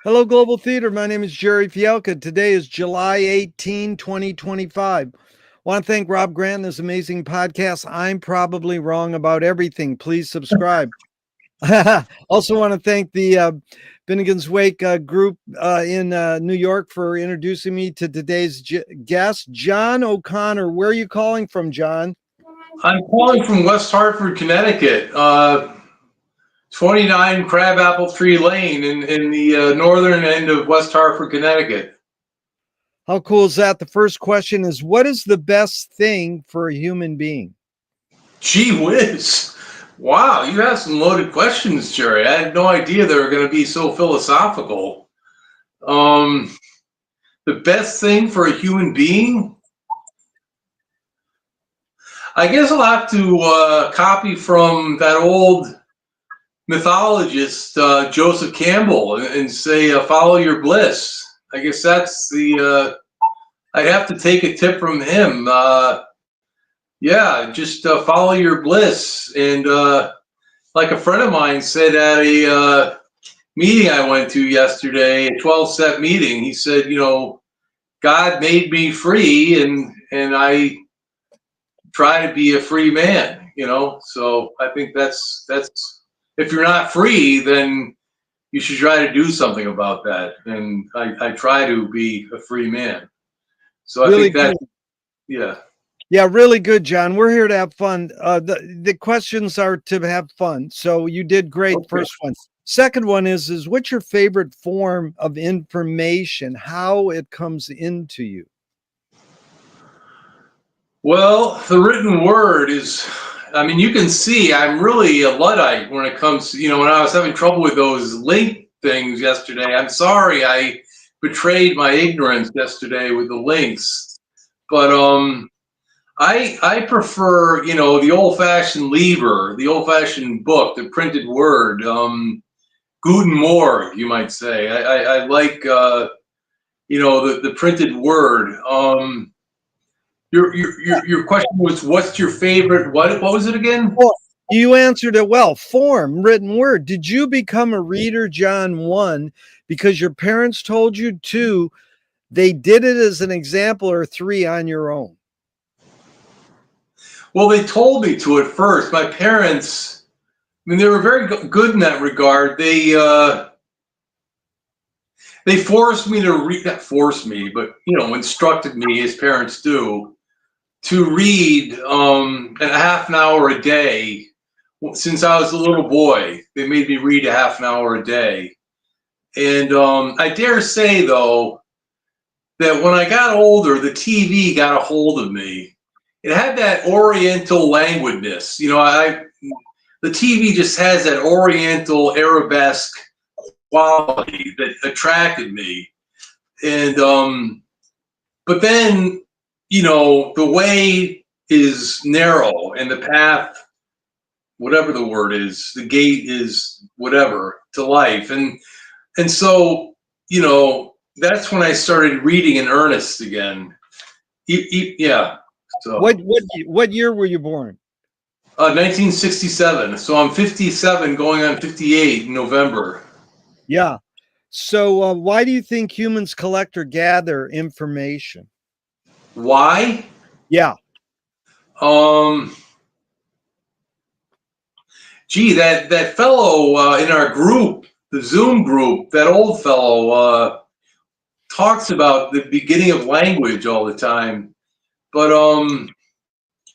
Hello, Global Theater. My name is Gerry Fialka. Today is July 18, 2025. I want to thank Rob Grant and this amazing podcast. I'm probably wrong about everything. Please subscribe. Also want to thank the Finnegan's Wake group in New York for introducing me to today's guest, John O'Connor. Where are you calling from, John? I'm calling from West Hartford, Connecticut, 29 Crabapple Tree Lane in the northern end of West Hartford, Connecticut. How cool is that? The first question is, what is the best thing for a human being? Gee whiz. Wow, you have some loaded questions, Gerry. I had no idea they were going to be so philosophical. The best thing for a human being? I guess I'll have to copy from that old mythologist, Joseph Campbell, and say, follow your bliss. I guess that's I'd have to take a tip from him. Just follow your bliss. And like a friend of mine said at a meeting I went to yesterday, a 12-step meeting, he said, God made me free, and I try to be a free man, So I think that's if you're not free, then you should try to do something about that. And I try to be a free man. So I think that, yeah. Yeah, really good, John. We're here to have fun. The questions are to have fun. So you did great. Okay. First one. Second one is what's your favorite form of information, how it comes into you? Well, the written word is, you can see I'm really a Luddite when it comes to, when I was having trouble with those link things yesterday. I'm sorry I betrayed my ignorance yesterday with the links. But I prefer, the old-fashioned Lieber, the old-fashioned book, the printed word, Guten Morgen, you might say. I like, the printed word. Your question was, what's your favorite? What was it again? Well, you answered it well. Form, written word. Did you become a reader, John? 1, because your parents told you? 2, they did it as an example, or 3, on your own? Well, they told me to at first. My parents, they were very good in that regard. They forced me to read, not forced me, but, instructed me, as parents do, to read a half an hour a day. Since I was a little boy, they made me read a half an hour a day. And I dare say, though, that when I got older, the TV got a hold of me. It had that Oriental languidness. The TV just has that Oriental arabesque quality that attracted me. And but then, the way is narrow and the path, whatever the word is, the gate is whatever to life. And so, that's when I started reading in earnest again. Yeah. So what year were you born? 1967. So I'm 57 going on 58 in November. Yeah. So why do you think humans collect or gather information? Why? Yeah. Gee, that fellow in our group, the Zoom group, that old fellow talks about the beginning of language all the time. But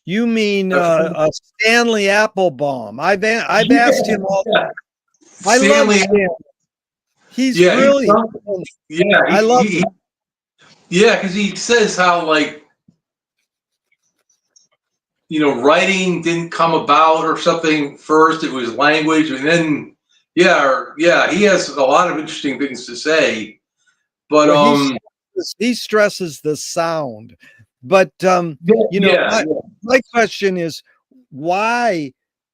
you mean Stanley Applebaum? I've asked him all. Yeah. I love Stanley. He's brilliant. I love him. Yeah, because he says how, writing didn't come about or something first. It was language, and then he has a lot of interesting things to say. But he stresses the sound. But my question is, why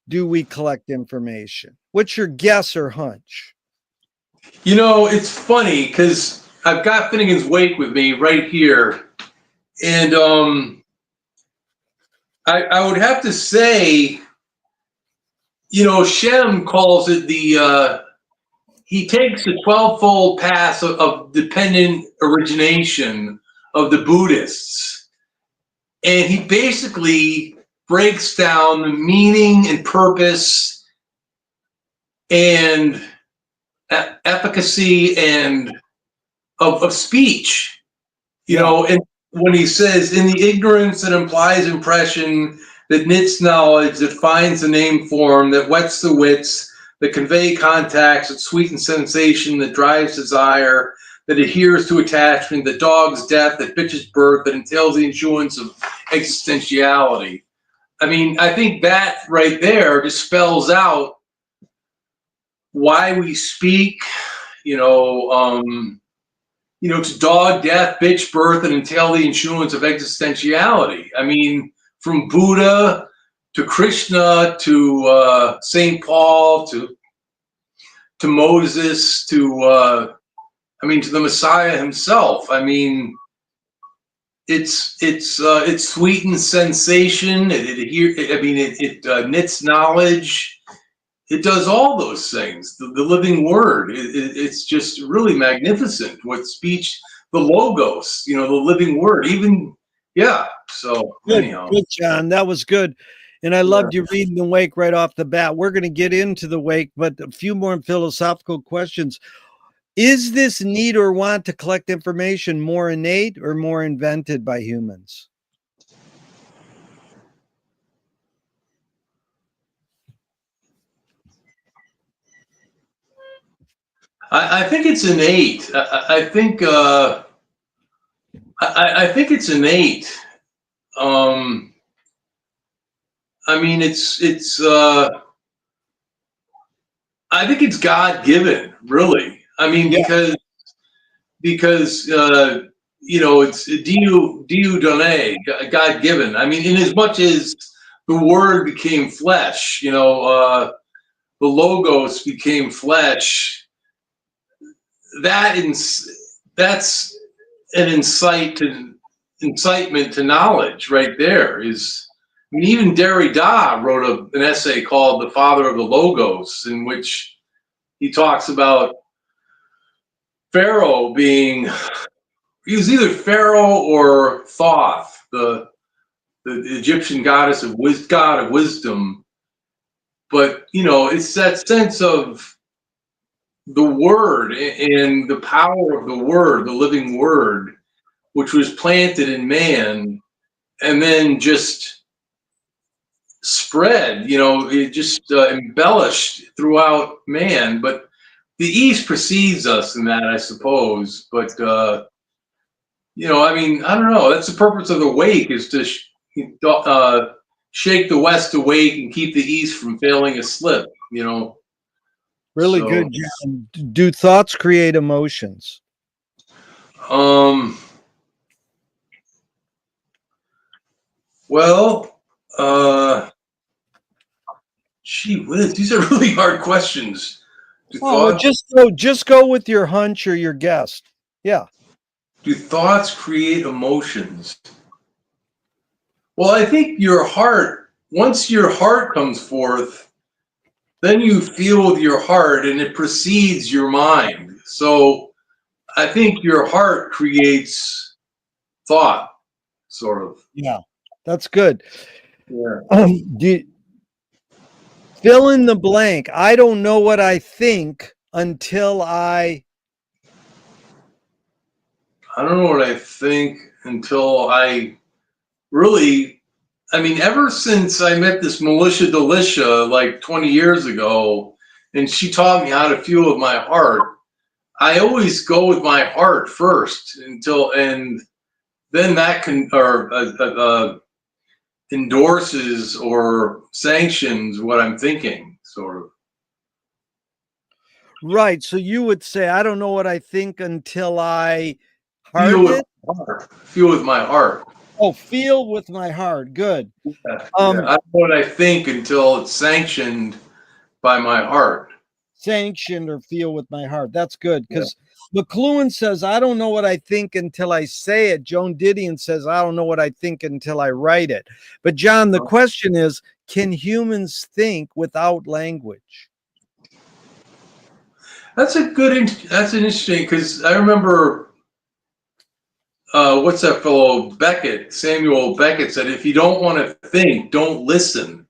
do we collect information? What's your guess or hunch? It's funny because I've got Finnegan's Wake with me right here, and I would have to say, Shem calls it he takes the 12-fold path of dependent origination of the Buddhists, and he basically breaks down the meaning and purpose and efficacy and of speech, you know, and when he says, in the ignorance that implies impression, that knits knowledge, that finds the name form, that whets the wits, that convey contacts, that sweetens sensation, that drives desire, that adheres to attachment, that dogs death, that bitches birth, that entails the issuance of existentiality. I mean, I think that right there just spells out why we speak, to dog death, bitch birth, and entail the issuance of existentiality. I mean, from Buddha to Krishna to St. Paul to Moses to the Messiah himself. I mean, it's sweetens sensation. It knits knowledge. It does all those things. The living word. It's just really magnificent. What speech, the logos, the living word. Even So anyhow, good, John. That was good. And I loved you reading the Wake right off the bat. We're going to get into the Wake, but a few more philosophical questions. Is this need or want to collect information more innate or more invented by humans? I think it's innate. I think it's innate. I think it's God given, really. I mean, because it's Diu Donne, God given. I mean, in as much as the Word became flesh, the Logos became flesh. That's an incitement to knowledge right there. Even Derrida wrote an essay called "The Father of the Logos," in which he talks about Pharaoh he was either Pharaoh or Thoth, the Egyptian god of wisdom. But it's that sense of the word and the power of the word, the living word, which was planted in man and then just spread, it just embellished throughout man. But the East precedes us in that, I suppose. But, I don't know. That's the purpose of the Wake, is to shake the West awake and keep the East from failing asleep, Really good, John. Do thoughts create emotions? Well, gee whiz, these are really hard questions. Just go with your hunch or your guess. Yeah. Do thoughts create emotions? Well, I think once your heart comes forth, then you feel with your heart and it precedes your mind. So I think your heart creates thought, sort of. Yeah, that's good. Yeah. Fill in the blank. I don't know what I think until I don't know what I think until I really, ever since I met this Militia Delicia like 20 years ago, and she taught me how to feel with my heart, I always go with my heart first and then that can, endorses or sanctions what I'm thinking, sort of. Right. So you would say, I don't know what I think until I Feel with my heart. Oh, feel with my heart. Good. Yeah. I don't know what I think until it's sanctioned by my heart. Sanctioned or feel with my heart. That's good. Because McLuhan says, I don't know what I think until I say it. Joan Didion says, I don't know what I think until I write it. But John, the question is, can humans think without language? That's that's an interesting, because I remember, what's that fellow Beckett, Samuel Beckett said, if you don't want to think, don't listen.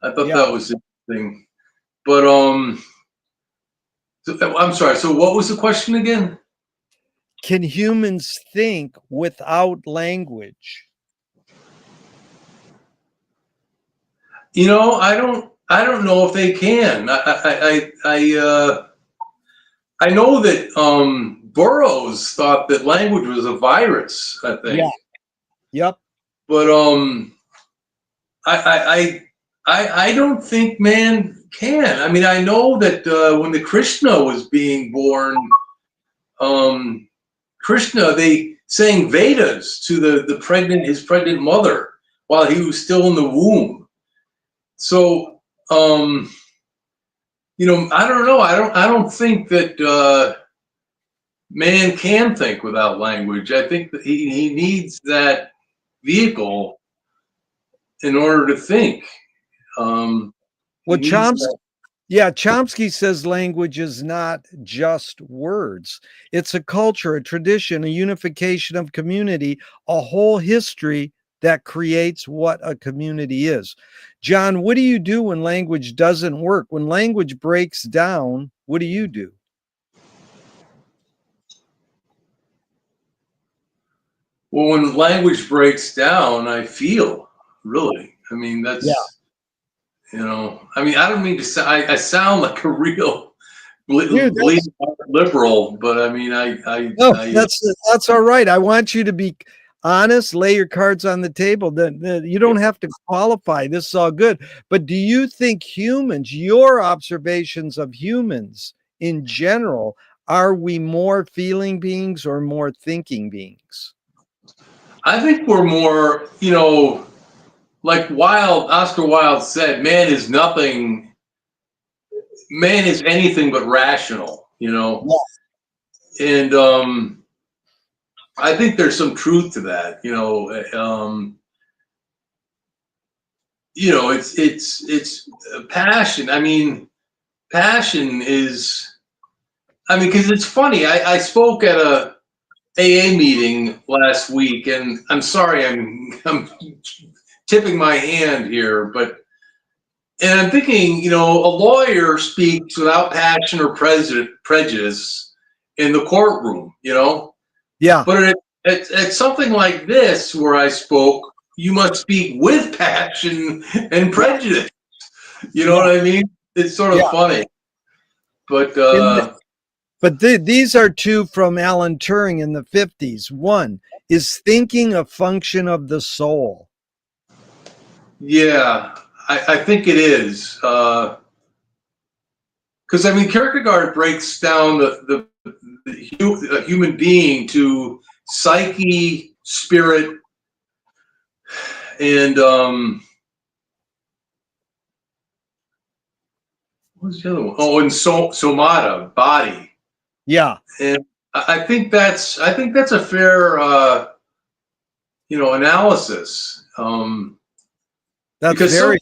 I thought Yeah. that was interesting. But I'm sorry. So what was the question again? Can humans think without language? I don't know if they can. I know that Burroughs thought that language was a virus, I Yeah. think. Yep. But I don't think man can. I mean, I know that when the Krishna was being born, um, Krishna, they sang Vedas to his pregnant mother while he was still in the womb. So, I don't know. I don't think that man can think without language. I think that he needs that vehicle in order to think. He Well, needs that. Chomsky says language is not just words. It's a culture, a tradition, a unification of community, a whole history that creates what a community is. John, what do you do when language doesn't work? When language breaks down, what do you do? Well, when language breaks down, I feel, really. I mean, I mean, I don't mean to say, I sound like a real Dude, bleeding liberal, but I mean, no, that's all right. I want you to be honest, lay your cards on the table. You don't have to qualify. This is all good. But do you think humans, your observations of humans in general, are we more feeling beings or more thinking beings? I think we're more, like Oscar Wilde said, man is anything but rational, and I think there's some truth to that. It's passion. I mean, passion is. I mean, because it's funny. I spoke at a AA meeting last week, and I'm sorry, I'm tipping my hand here, and I'm thinking, a lawyer speaks without passion or prejudice in the courtroom, Yeah. But at something like this, where I spoke, you must speak with passion and prejudice. You know what I mean? It's sort of funny, but These are two from Alan Turing in the 50s. One is thinking a function of the soul. yeah, I think it is. Because I mean, Kierkegaard breaks down the human being to psyche, spirit, and what's the other one? Oh, and somata, body. Yeah. And I think that's a fair analysis. That's Because very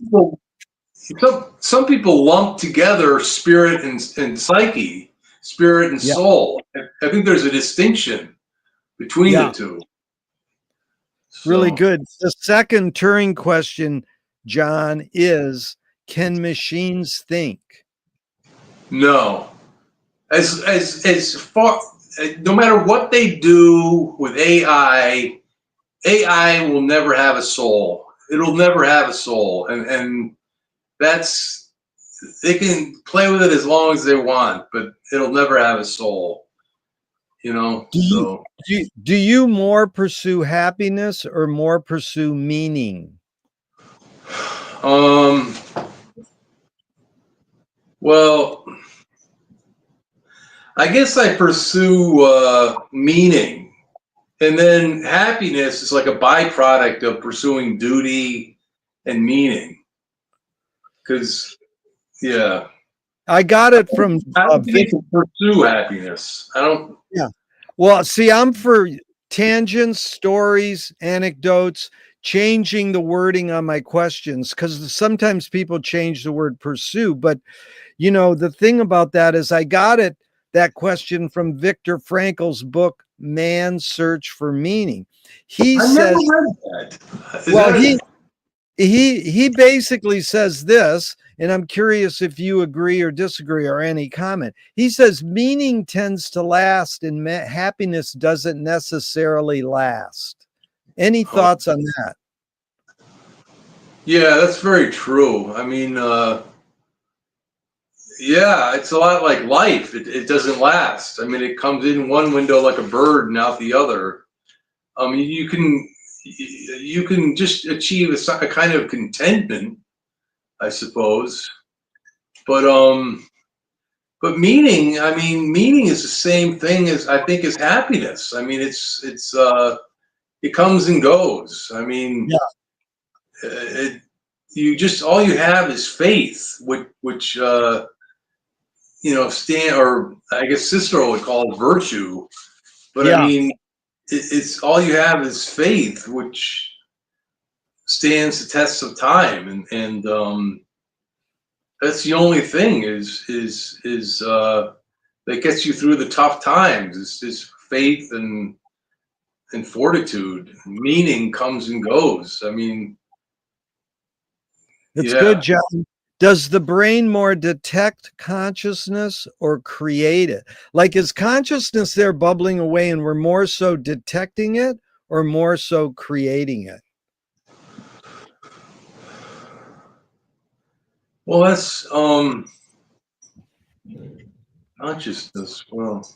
some people lump together spirit and psyche, spirit and soul. I think there's a distinction between the two. really So, good. The second Turing question, John, is can machines think? no, as far, no matter what they do with AI will never have a soul. It'll never have a soul, and that's, they can play with it as long as they want, but it'll never have a soul. So Do you more pursue happiness or more pursue meaning? well, I guess I pursue meaning, and then happiness is like a byproduct of pursuing duty and meaning. Because, yeah, I got it from I don't need to pursue happiness. I don't. Yeah. Well, see, I'm for tangents, stories, anecdotes. changing the wording on my questions, because sometimes people change the word pursue. But, the thing about that is I got that question from Viktor Frankl's book, Man's Search for Meaning. He I never says, read that. Is well, that he basically says this, and I'm curious if you agree or disagree or any comment. He says meaning tends to last and happiness doesn't necessarily last. Any thoughts on that? yeah, that's very true. I mean, yeah, it's a lot like life. It doesn't last. I mean, it comes in one window like a bird and out the other. I mean, you can just achieve a kind of contentment, I suppose. But meaning, I mean, meaning is the same thing as I think as happiness. I mean, it comes and goes. I mean, Yeah. You just all you have is faith, which stand or I guess Cicero would call it virtue. But I Yeah. mean, it's all you have is faith, which stands the test of time, and that's the only thing that gets you through the tough times. Is faith and fortitude. Meaning comes and goes. I mean, It's yeah. good, John. Does the brain more detect consciousness or create it? Like, is consciousness there bubbling away and we're more so detecting it or more so creating it? Well, that's consciousness. Well,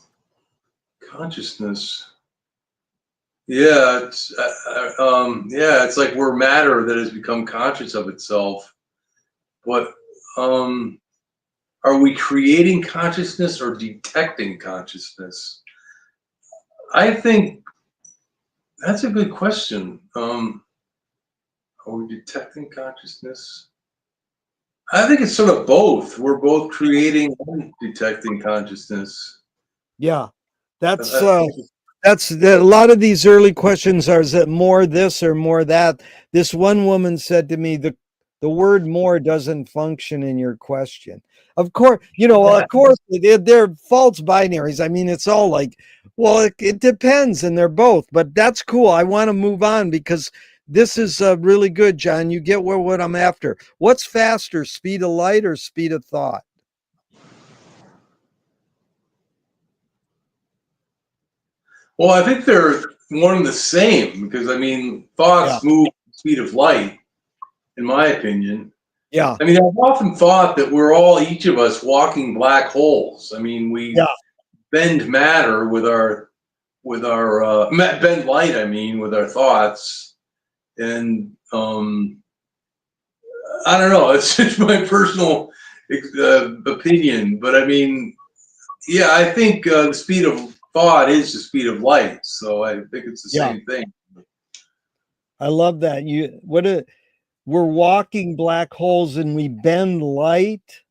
consciousness. Yeah, it's like we're matter that has become conscious of itself. But um, are we creating consciousness or detecting consciousness? I think that's a good question. Are we detecting consciousness? I think it's sort of both. We're both creating and detecting consciousness. Yeah. That's I uh think a lot of these early questions are, is it more this or more that? This one woman said to me, the word more doesn't function in your question. Of course, they're false binaries. I mean, it's all like, well, it depends, and they're both, but that's cool. I want to move on because this is really good, John. You get what I'm after. What's faster, speed of light or speed of thought? Well, I think they're one and the same because I mean, Yeah. thoughts move at the speed of light, in my opinion. Yeah. I mean, I've often thought that we're all, each of us, walking black holes. I mean, we Yeah. bend matter bend light. I mean, with our thoughts, and I don't know. It's just my personal opinion, but I mean, yeah, I think the speed of thought is the speed of light, so I think it's the Yeah. same thing. I love that. We're walking black holes and we bend light.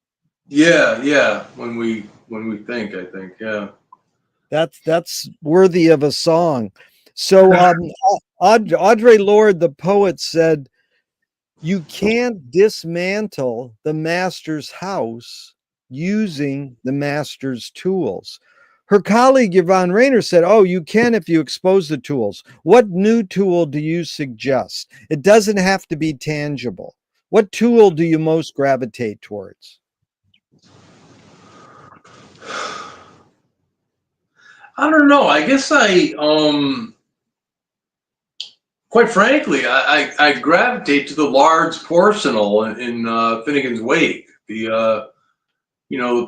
Yeah, yeah. When we think, I think, yeah. That's worthy of a song. So Audre Lorde, the poet, said, "You can't dismantle the master's house using the master's tools." Her colleague Yvonne Rainer said, "Oh, you can if you expose the tools. What new tool do you suggest? It doesn't have to be tangible. What tool do you most gravitate towards?" I don't know. I guess quite frankly, I gravitate to the large porcinal in Finnegan's Wake. The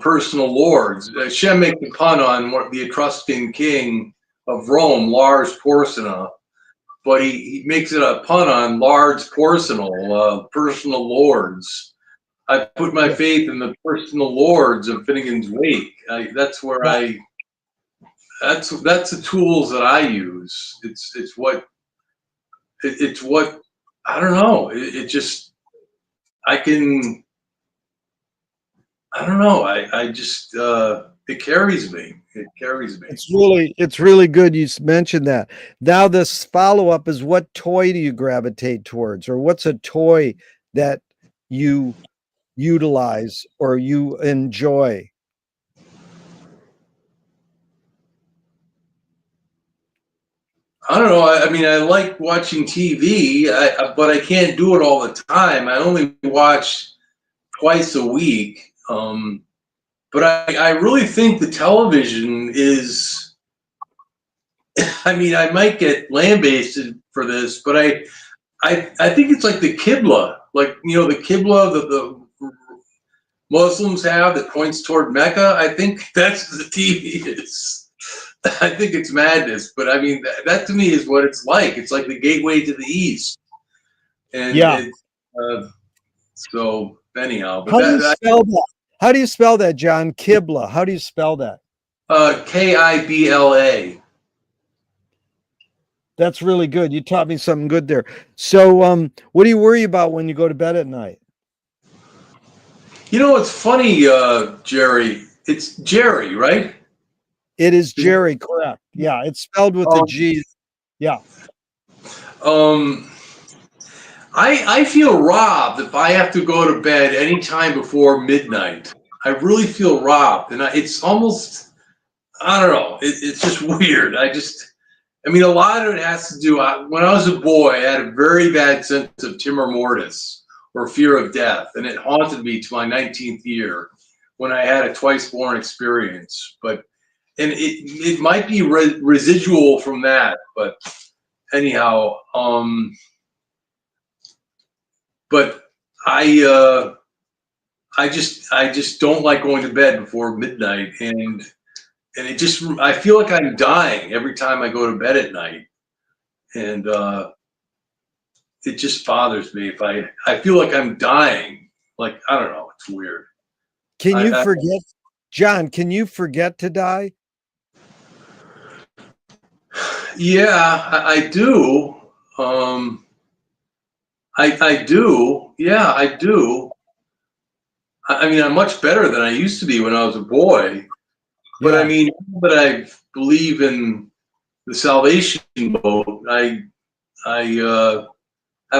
personal lords. Shem makes a pun on the Etruscan king of Rome, Lars Porsena, but he makes it a pun on large porcinal, personal lords. I put my Yeah. faith in the personal lords of Finnegan's Wake. That's where Yeah. that's the tools that I use. It's what I don't know. It just I can I don't know. I just it carries me. It carries me. It's really good you mentioned that. Now this follow-up is, what toy do you gravitate towards, or what's a toy that you utilize or you enjoy? I don't know. I mean, I like watching TV, but I can't do it all the time. I only watch twice a week. But I really think the television is. I mean, I might get lambasted for this, but I think it's like the Qibla, like the Qibla that the Muslims have that points toward Mecca. I think that's the TV is. I think it's madness, but I mean that to me is what it's like. It's like the gateway to the East, and Yeah. so anyhow. But How do you spell that? How do you spell that, John? Qibla. How do you spell that? Kibla. That's really good. You taught me something good there. So, what do you worry about when you go to bed at night? It's funny, Gerry. It's Gerry, right? It is Gerry, correct? Yeah, it's spelled with a G. Yeah. I feel robbed if I have to go to bed anytime before midnight. I really feel robbed, and it's almost, I don't know. It's just weird. I mean, a lot of it has to do. When I was a boy, I had a very bad sense of timor mortis, or fear of death, and it haunted me to my 19th year when I had a twice-born experience. And it might be residual from that, but anyhow, but I just don't like going to bed before midnight, and I feel like I'm dying every time I go to bed at night, and it just bothers me if I feel like I'm dying. Like, I don't know, it's weird. Can you forget, John? Can you forget to die? Yeah, I do. I do. Yeah, I do. I mean, I'm much better than I used to be when I was a boy. But Yeah. I mean, but I believe in the salvation boat. I have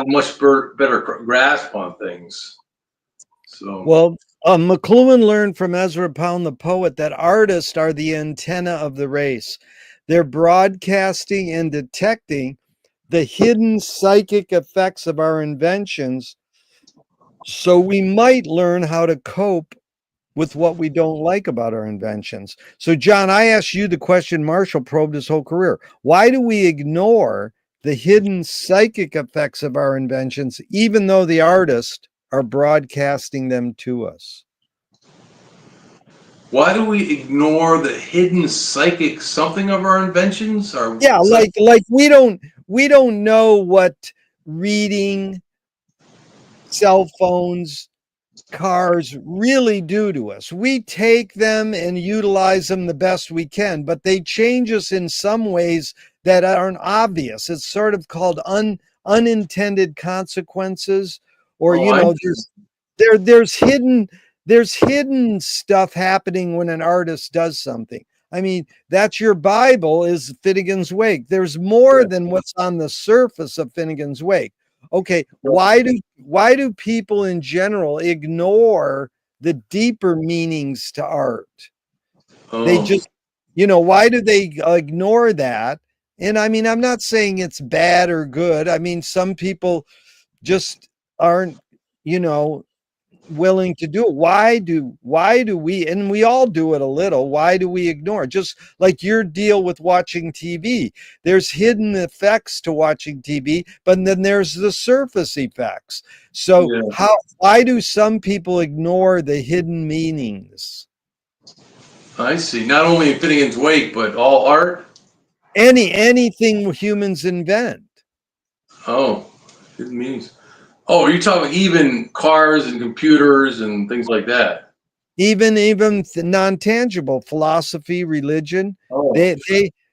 much better grasp on things. So Well, McLuhan learned from Ezra Pound, the poet, that artists are the antenna of the race. They're broadcasting and detecting the hidden psychic effects of our inventions, so we might learn how to cope with what we don't like about our inventions. So, John, I asked you the question Marshall probed his whole career. Why do we ignore the hidden psychic effects of our inventions, even though the artists are broadcasting them to us? why do we ignore the hidden psychic something of our inventions? Yeah, like we don't know what reading, cell phones, cars really do to us. We take them and utilize them the best we can, but they change us in some ways that aren't obvious. It's sort of called unintended consequences, or there's hidden stuff happening when an artist does something. I mean, that's your Bible is Finnegan's Wake. There's more than what's on the surface of Finnegan's Wake. Okay, why do people in general ignore the deeper meanings to art? They just, why do they ignore that? And I mean, I'm not saying it's bad or good. I mean, some people just aren't, willing to do it. Why do we, and we all do it a little, why do we ignore it? Just like your deal with watching TV, there's hidden effects to watching TV, but then there's the surface effects. So why do some people ignore the hidden meanings? I see. Not only in Finnegan's Wake, but all art. Anything humans invent. Oh, hidden meanings. Oh, are you talking even cars and computers and things like that? Even non-tangible philosophy, religion, Oh.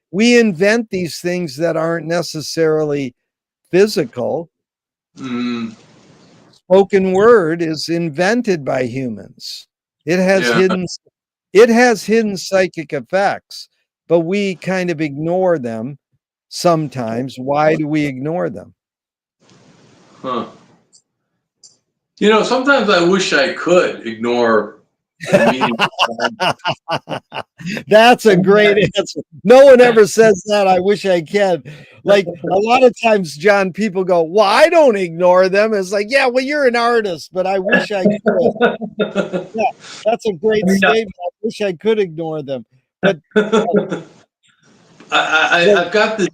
we invent these things that aren't necessarily physical. Spoken word is invented by humans. It has It has hidden psychic effects, but we kind of ignore them sometimes. Why do we ignore them? Huh. You know, sometimes I wish I could ignore the meaning. That's a great answer. No one ever says that. I wish I can. Like a lot of times, John, people go, "Well, I don't ignore them." It's like, yeah, well, you're an artist, but I wish I could. Yeah, that's a great statement. I wish I could ignore them. But I've got this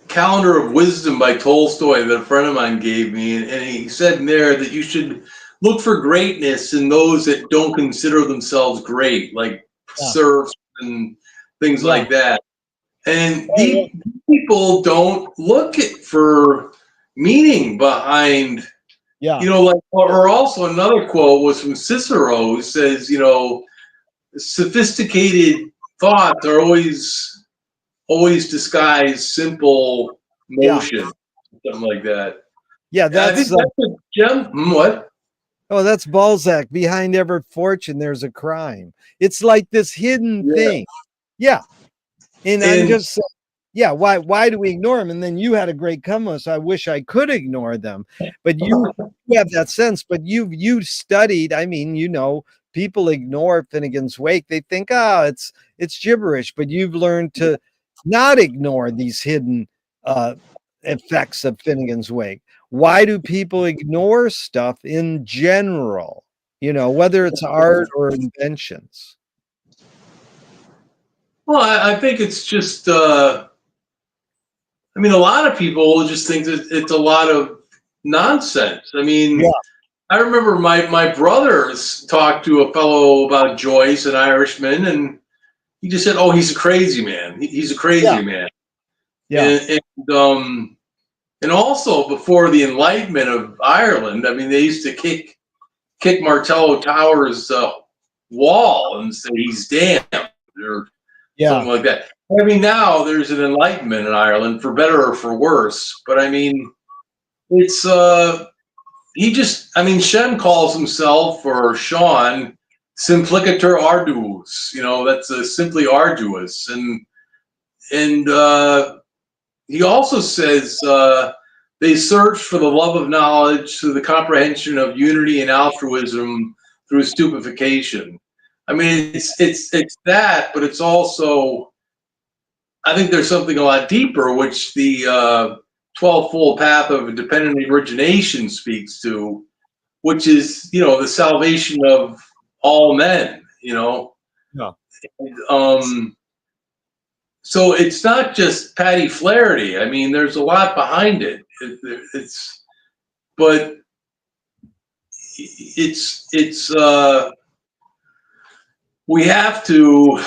calendar of wisdom by Tolstoy that a friend of mine gave me, and he said in there that you should look for greatness in those that don't consider themselves great, like yeah, serfs and things yeah, like that. And oh, these people don't look for meaning behind, yeah, you know, like, or also another quote was from Cicero who says, you know, sophisticated thoughts are always disguise simple yeah, motion, something like that. yeah. And I think That's that's a gem. What? oh, that's Balzac. Behind every fortune, there's a crime. It's like this hidden Yeah. thing. Yeah, and I'm And just saying, yeah. Why do we ignore them? And then you had a great comment. So I wish I could ignore them, but you have that sense. But you studied. I mean, you know, people ignore Finnegan's Wake. They think, it's gibberish. But you've learned to not ignore these hidden uh, effects of Finnegan's Wake. Why do people ignore stuff in general? You know, whether it's art or inventions. well, I think it's just. I mean, a lot of people just think that it's a lot of nonsense. I Yeah, mean, I remember my brothers talked to a fellow about Joyce, an Irishman, and he just said, "Oh, he's a crazy man. He's a yeah, crazy man." yeah, And also before the Enlightenment of Ireland, I mean, they used to kick Martello Tower's wall and say he's damned or yeah. something like that. I mean, now there's an Enlightenment in Ireland, for better or for worse. But I mean, it's he just. I mean, Shem calls himself, or Sean, Simplicator Arduus. You know, that's simply arduous, and he also says they search for the love of knowledge through the comprehension of unity and altruism through stupefaction. I mean, it's that, but it's also, I think there's something a lot deeper, which the 12-fold path of independent origination speaks to, which is, you know, the salvation of all men. You know, Yeah. um, so it's not just Patty Flaherty. I mean, there's a lot behind it. It's, but it's we have to,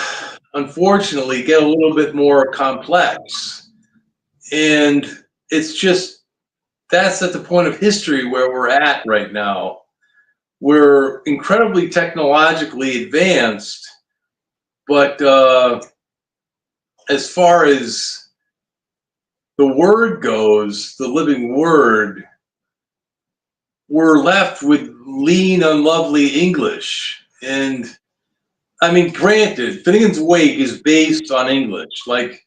unfortunately, get a little bit more complex, and it's just that's at the point of history where we're at right now. We're incredibly technologically advanced, but as far as the word goes, the living word, we're left with lean, unlovely English. And I mean, granted, Finnegan's Wake is based on English. Like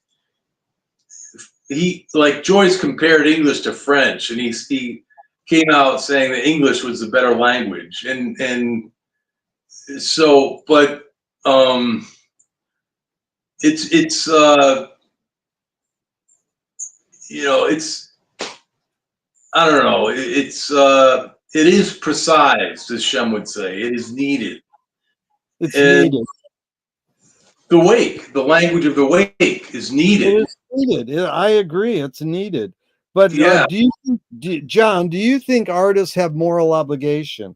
Joyce compared English to French, and he came out saying that English was the better language. And so, but um, it's you know, it's, I don't know, it is precise, as Shem would say. It is needed. It's And needed. the wake, the language of the wake is It needed. is needed. I agree. It's needed. But Yeah. John, do you think artists have moral obligation?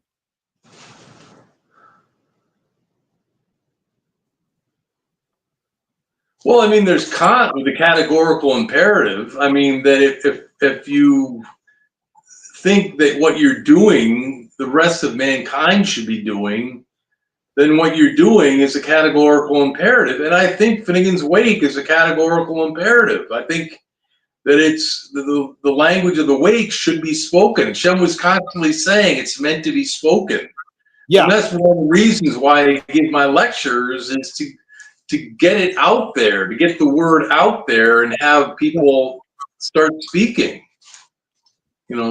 Well, I mean, there's Kant with the categorical imperative. I mean, that if you think that what you're doing, the rest of mankind should be doing, then what you're doing is a categorical imperative. And I think Finnegan's Wake is a categorical imperative. I think that it's the language of the wake should be spoken. Shem was constantly saying it's meant to be spoken. Yeah. And that's one of the reasons why I give my lectures is to get it out there, to get the word out there and have people start speaking,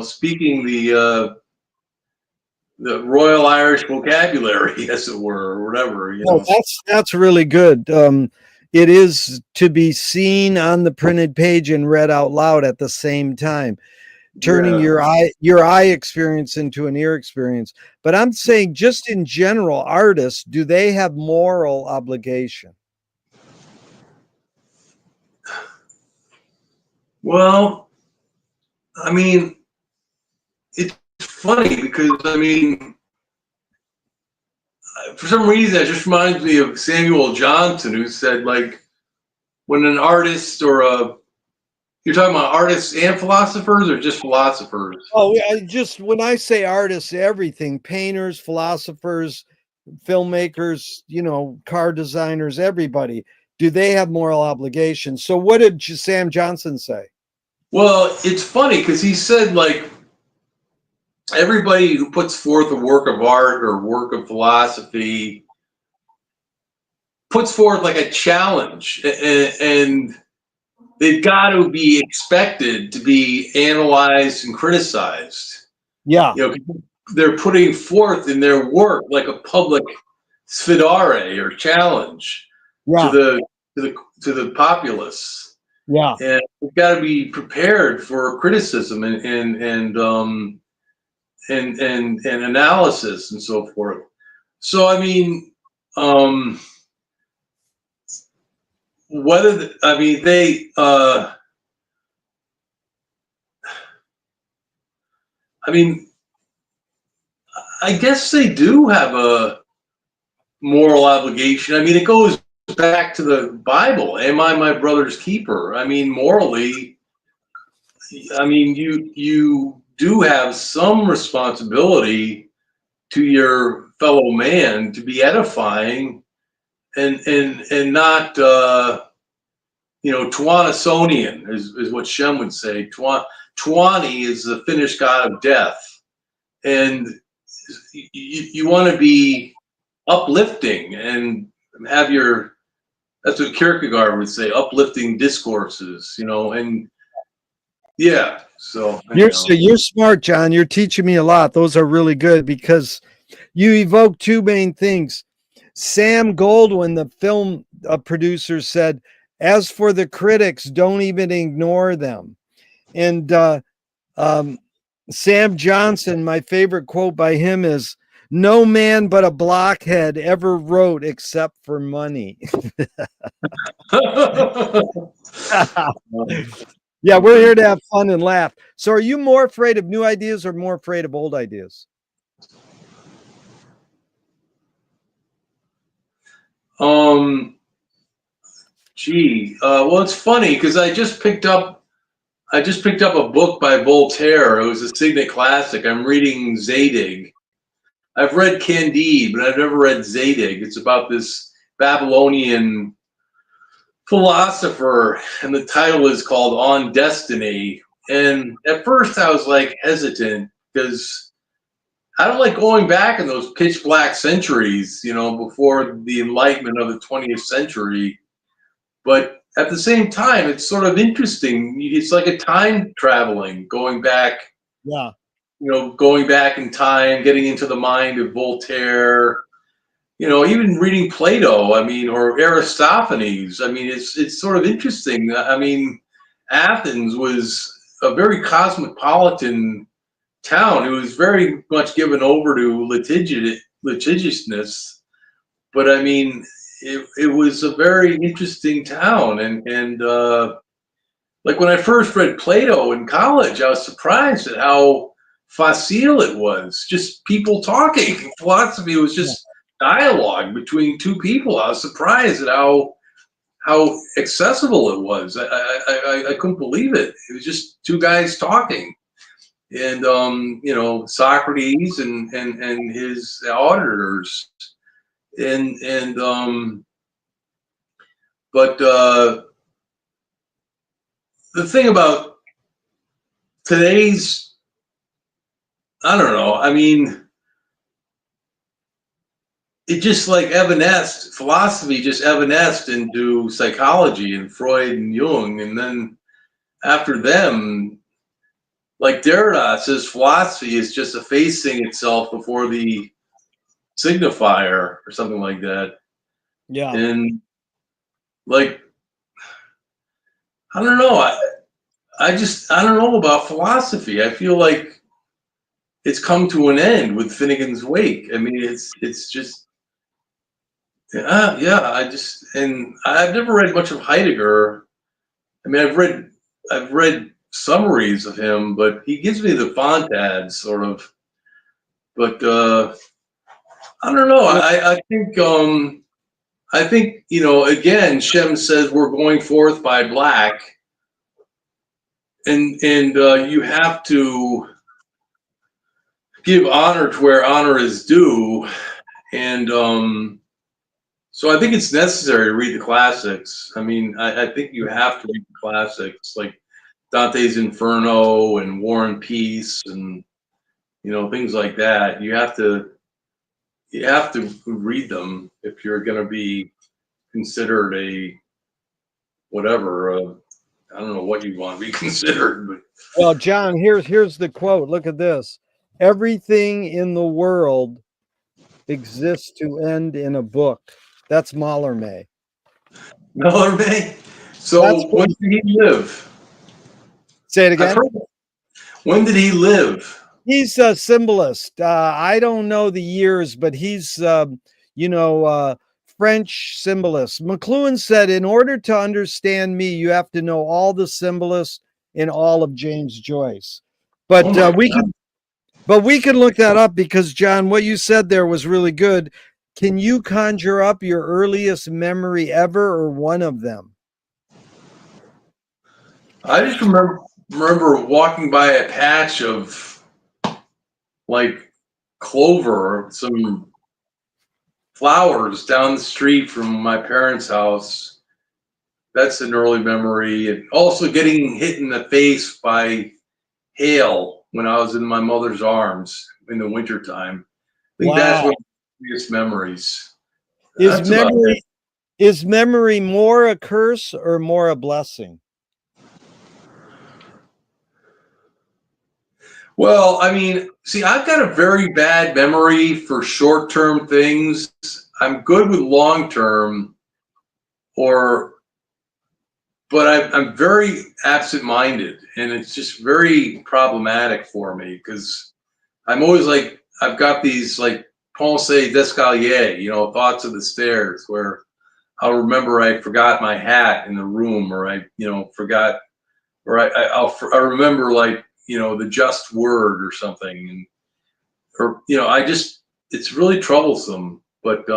speaking the Royal Irish vocabulary, as it were, or whatever, No, that's really good. It is to be seen on the printed page and read out loud at the same time, turning Yeah. your eye experience into an ear experience. But I'm saying, just in general, artists, do they have moral obligation? Well, I mean, it's funny because, I mean, for some reason, it just reminds me of Samuel Johnson, who said, like, when an artist or you're talking about artists and philosophers or just philosophers? Oh, yeah, just when I say artists, everything, painters, philosophers, filmmakers, car designers, everybody, do they have moral obligations? So what did Sam Johnson say? Well, it's funny because he said, like, everybody who puts forth a work of art or work of philosophy puts forth like a challenge, and they've got to be expected to be analyzed and criticized. Yeah, They're putting forth in their work like a public sfidare or challenge to yeah, the populace, yeah. and we've got to be prepared for criticism and analysis and so forth. So I mean, um, I mean they, I mean, I guess they do have a moral obligation. I mean, it goes back to the Bible. Am I my brother's keeper? I mean, morally, I mean, you do have some responsibility to your fellow man to be edifying and not Twanisonian is what Shem would say. Twani is the Finnish god of death, and you want to be uplifting and have your, that's what Kierkegaard would say, uplifting discourses, and yeah. So You're smart, John. You're teaching me a lot. Those are really good because you evoke two main things. Sam Goldwyn, the film producer, said, "As for the critics, don't even ignore them." And um, Sam Johnson, my favorite quote by him is, "No man but a blockhead ever wrote except for money." Yeah, we're here to have fun and laugh. So are you more afraid of new ideas or more afraid of old ideas? um well, it's funny because I just picked up a book by Voltaire. It was a Signet classic. I'm reading Zadig. I've read Candide, but I've never read Zadig. It's about this Babylonian philosopher, and the title is called On Destiny. And at first I was like hesitant because I don't like going back in those pitch black centuries, before the enlightenment of the 20th century. But at the same time, it's sort of interesting. It's like a time traveling, Yeah. going back in time, getting into the mind of Voltaire, even reading Plato, I mean, or Aristophanes. I mean, it's sort of interesting. I mean, Athens was a very cosmopolitan town. It was very much given over to litigiousness, but I mean, it was a very interesting town. And like when I first read Plato in college, I was surprised at how facile it was. Just people talking. Philosophy was just dialogue between two people. I was surprised at how accessible it was. I couldn't believe it. It was just two guys talking, and Socrates and his auditors, and but the thing about today's, I don't know. I mean, it just like evanesced, philosophy just evanesced into psychology and Freud and Jung. And then after them, like Derrida says, philosophy is just effacing itself before the signifier or something like that. Yeah. And like, I don't know. I don't know about philosophy. I feel like it's come to an end with Finnegan's Wake. I mean, it's just, yeah. And I've never read much of Heidegger. I mean, I've read summaries of him, but he gives me the Fontads sort of. But I don't know. I think again, Shem says we're going forth by black, and you have to give honor to where honor is due, and so I think it's necessary to read the classics. I mean, I think you have to read the classics like Dante's Inferno and War and Peace, and things like that. You have to read them if you're going to be considered a whatever. I don't know what you want to be considered, but Well, John, here's the quote. Look at this. Everything in the world exists to end in a book. That's Mallarmé. Mallarmé. That's So when did he live? Say it I've again. heard. When did he live? He's a symbolist. I don't know the years, but he's French symbolist. McLuhan said, in order to understand me, you have to know all the symbolists in all of James Joyce. But Oh my we God. can we can look that up because, John, what you said there was really good. Can you conjure up your earliest memory ever or one of them? I just remember walking by a patch of like clover, some flowers down the street from my parents' house. That's an early memory. And also getting hit in the face by hail when I was in my mother's arms in the wintertime. I think that's Wow. one of the biggest memories. Is That's about it. memory more a curse or more a blessing? Well, I mean, see, I've got a very bad memory for short-term things. I'm good with long-term, but I'm very absent-minded, and it's just very problematic for me because I'm always like, I've got these like pensées d'escalier, thoughts of the stairs, where I'll remember I forgot my hat in the room, or I, forgot, or I remember like, the just word or something, and or it's really troublesome. But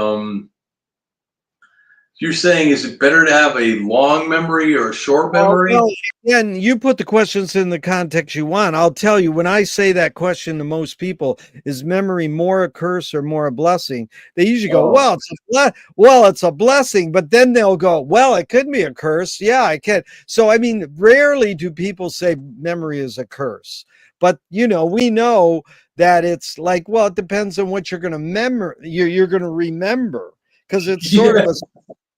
you're saying, is it better to have a long memory or a short memory? Well, again, you put the questions in the context you want. I'll tell you, when I say that question to most people, is memory more a curse or more a blessing? They usually go, Oh, well, it's a blessing, but then they'll go, well, it could be a curse. Yeah, I can. So, I mean, rarely do people say memory is a curse, but we know that it's like, well, it depends on what you're going to you're going to remember, because yeah,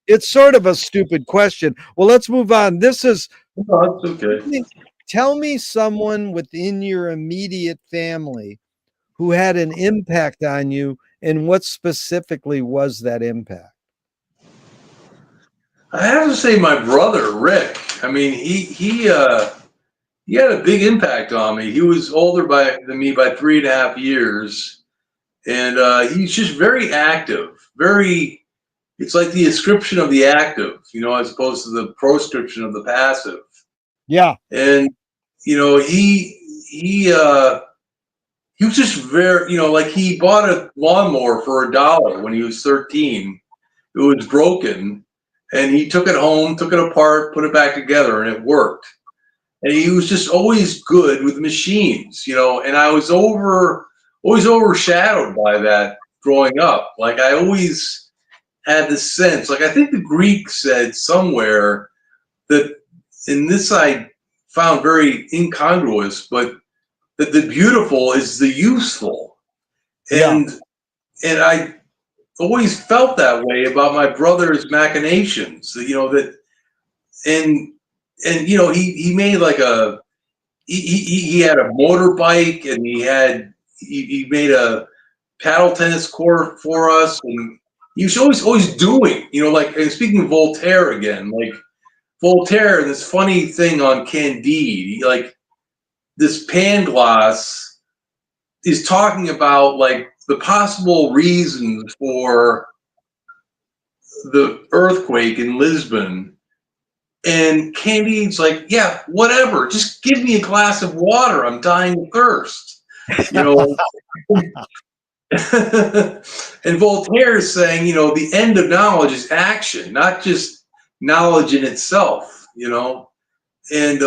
it's sort of a stupid question. Well, let's move on. This is no, that's okay. tell me someone within your immediate family who had an impact on you, and what specifically was that impact? I have to say, my brother Rick. I mean, he had a big impact on me. He was older than me by 3.5 years, and he's just very active. Very, it's like the ascription of the active, as opposed to the proscription of the passive. Yeah. And he was just very, like he bought a lawnmower for $1 when he was 13. It was broken, and he took it home, took it apart, put it back together, and it worked. And he was just always good with machines, and I was always overshadowed by that growing up. Like I always had this sense, like I think the Greek said somewhere that, and this I found very incongruous, but that the beautiful is the useful. Yeah. And I always felt that way about my brother's machinations. You know that, and you know he made like he had a motorbike, and he made a paddle tennis court for us, and he was always doing, you know, like, and speaking of Voltaire again, like Voltaire, this funny thing on Candide, like this Pangloss is talking about like the possible reasons for the earthquake in Lisbon. And Candide's like, yeah, whatever, just give me a glass of water. I'm dying of thirst. You know, and Voltaire is saying, you know, the end of knowledge is action, not just knowledge in itself, you know. And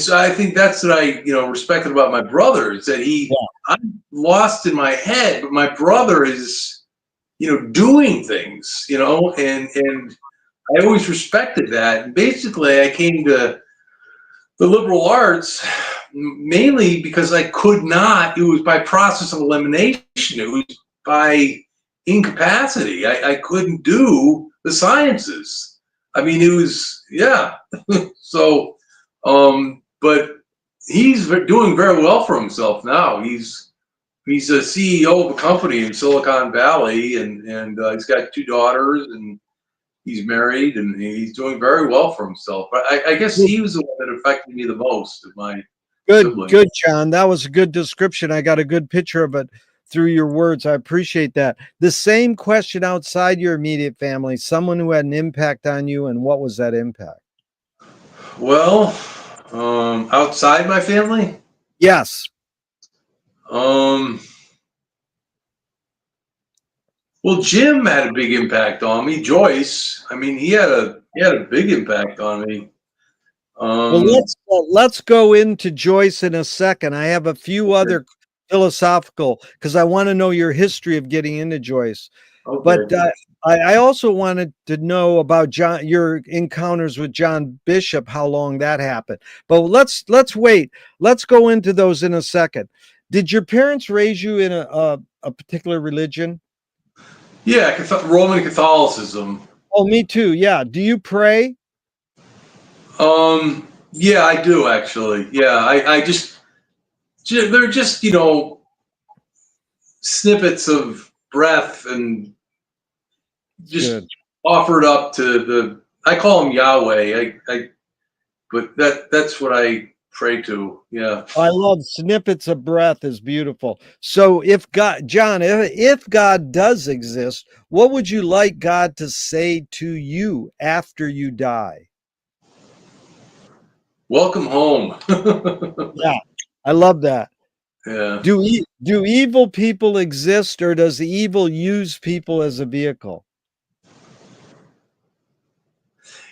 so I think that's what I, you know, respected about my brother, is that I'm lost in my head, but my brother is, you know, doing things, you know, and I always respected that. And basically I came to the liberal arts mainly because I could not, it was by process of elimination, it was by incapacity. I couldn't do the sciences. I mean, it was, yeah. So, but he's doing very well for himself now. He's a CEO of a company in Silicon Valley, and he's got 2 daughters, and he's married, and he's doing very well for himself. But I guess he was the one that affected me the most of my siblings. Good, John. That was a good description. I got a good picture of it through your words. I appreciate that. The same question outside your immediate family, someone who had an impact on you, and what was that impact? Well, outside my family? Yes. Well, Jim had a big impact on me. Joyce, I mean, he had a big impact on me. Well, let's go into Joyce in a second. I have a few other philosophical, because I want to know your history of getting into Joyce. Okay. But I also wanted to know about your encounters with John Bishop, how long that happened. But let's wait. Let's go into those in a second. Did your parents raise you in a particular religion? Yeah, Roman Catholicism. Oh, me too. Yeah. Do you pray? Yeah, I do actually. Yeah, I just, they're just, you know, snippets of breath, and just Good. offered up to I call him Yahweh. But that's what I pray to. Yeah. I love snippets of breath is beautiful. So if God, John, if God does exist, what would you like God to say to you after you die? Welcome home. Yeah, I love that. Yeah. Do evil people exist, or does evil use people as a vehicle?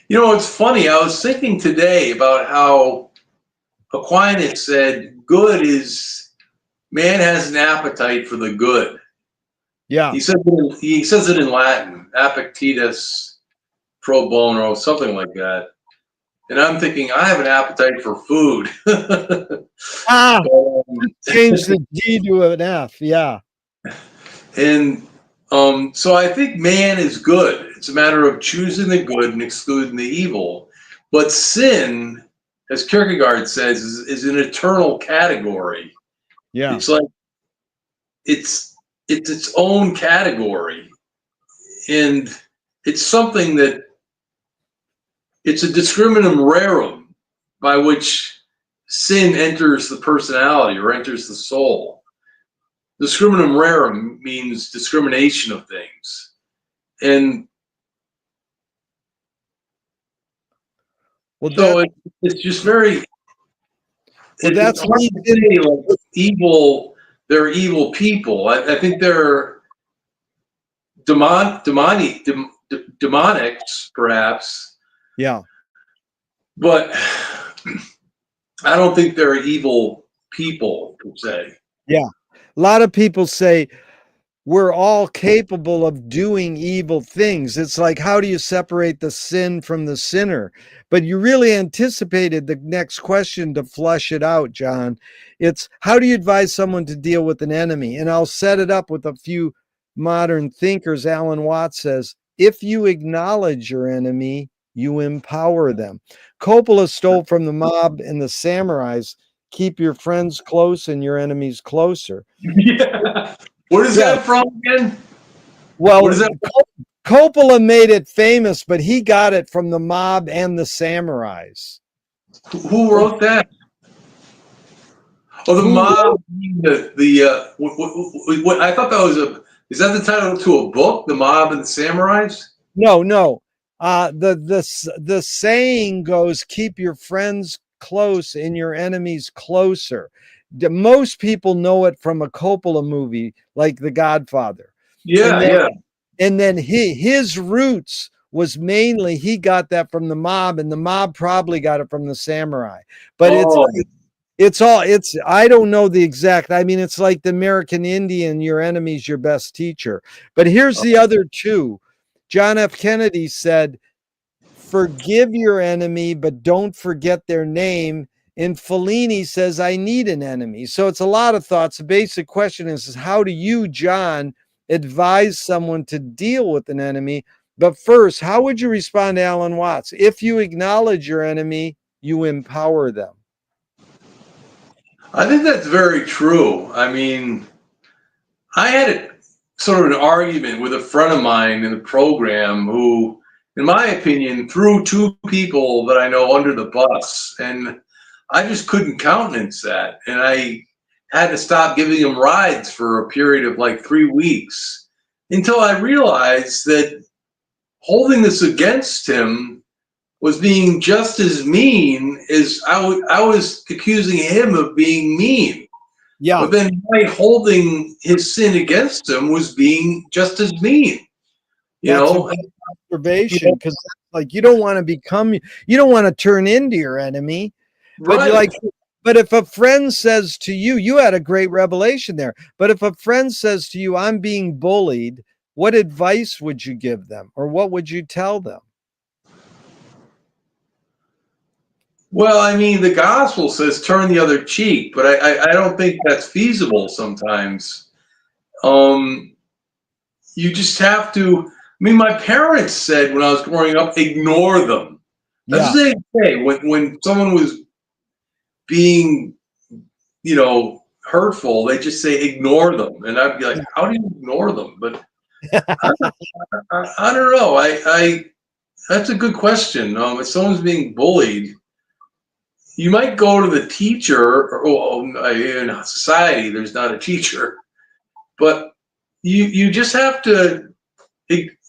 You know, it's funny. I was thinking today about how Aquinas said good is, man has an appetite for the good. Yeah. He says it in Latin, appetitus pro bono, something like that. And I'm thinking, I have an appetite for food. Change the D to an F. Yeah. And so I think man is good. It's a matter of choosing the good and excluding the evil. But sin, as Kierkegaard says, is an eternal category. Yeah. It's like it's its own category, and it's something that it's a discriminum rerum by which sin enters the personality or enters the soul. Discriminum rerum means discrimination of things, and so it's just very. It's hard to say like evil. They're evil people. I think they're demonics, perhaps. Yeah. But I don't think they're evil people per se. Yeah. A lot of people say we're all capable of doing evil things. It's like, how do you separate the sin from the sinner? But you really anticipated the next question to flush it out, John. It's, how do you advise someone to deal with an enemy? And I'll set it up with a few modern thinkers, Alan Watts says, if you acknowledge your enemy, you empower them. Coppola stole from the mob and the samurais, keep your friends close and your enemies closer. Yeah. What is Yeah. that from again? Well, What is that? Coppola made it famous, but he got it from the mob and the samurais. Who wrote that? Oh, the Who mob. What, I thought that was a. Is that the title to a book? The Mob and the Samurais? No. The saying goes, keep your friends close and your enemies closer. Most people know it from a Coppola movie like The Godfather. Yeah, And then yeah. and then his roots was mainly he got that from the mob, and the mob probably got it from the samurai. But Oh, it's I don't know the exact. I mean, it's like the American Indian, your enemy's your best teacher. But here's the other two. John F. Kennedy said, forgive your enemy, but don't forget their name. And Fellini says, I need an enemy. So it's a lot of thoughts. The basic question is how do you, John, advise someone to deal with an enemy? But first, how would you respond to Alan Watts? If you acknowledge your enemy, you empower them. I think that's very true. I mean, I had a sort of an argument with a friend of mine in the program who, in my opinion, threw two people that I know under the bus, and I just couldn't countenance that, and I had to stop giving him rides for a period of like 3 weeks until I realized that holding this against him was being just as mean as I was accusing him of being mean. Yeah. But then my holding his sin against him was being just as mean. That's a good observation, because like you don't want to turn into your enemy. But right. but if a friend says to you, you had a great revelation there. But if a friend says to you, I'm being bullied, what advice would you give them? Or what would you tell them? Well, I mean, the gospel says turn the other cheek, but I don't think that's feasible sometimes. You just have to. I mean, my parents said when I was growing up, ignore them. That's what they say when someone was being, hurtful. They just say ignore them, and I'd be like, how do you ignore them? But I don't know. I that's a good question. If someone's being bullied, you might go to the teacher, or in society, there's not a teacher, but you just have to.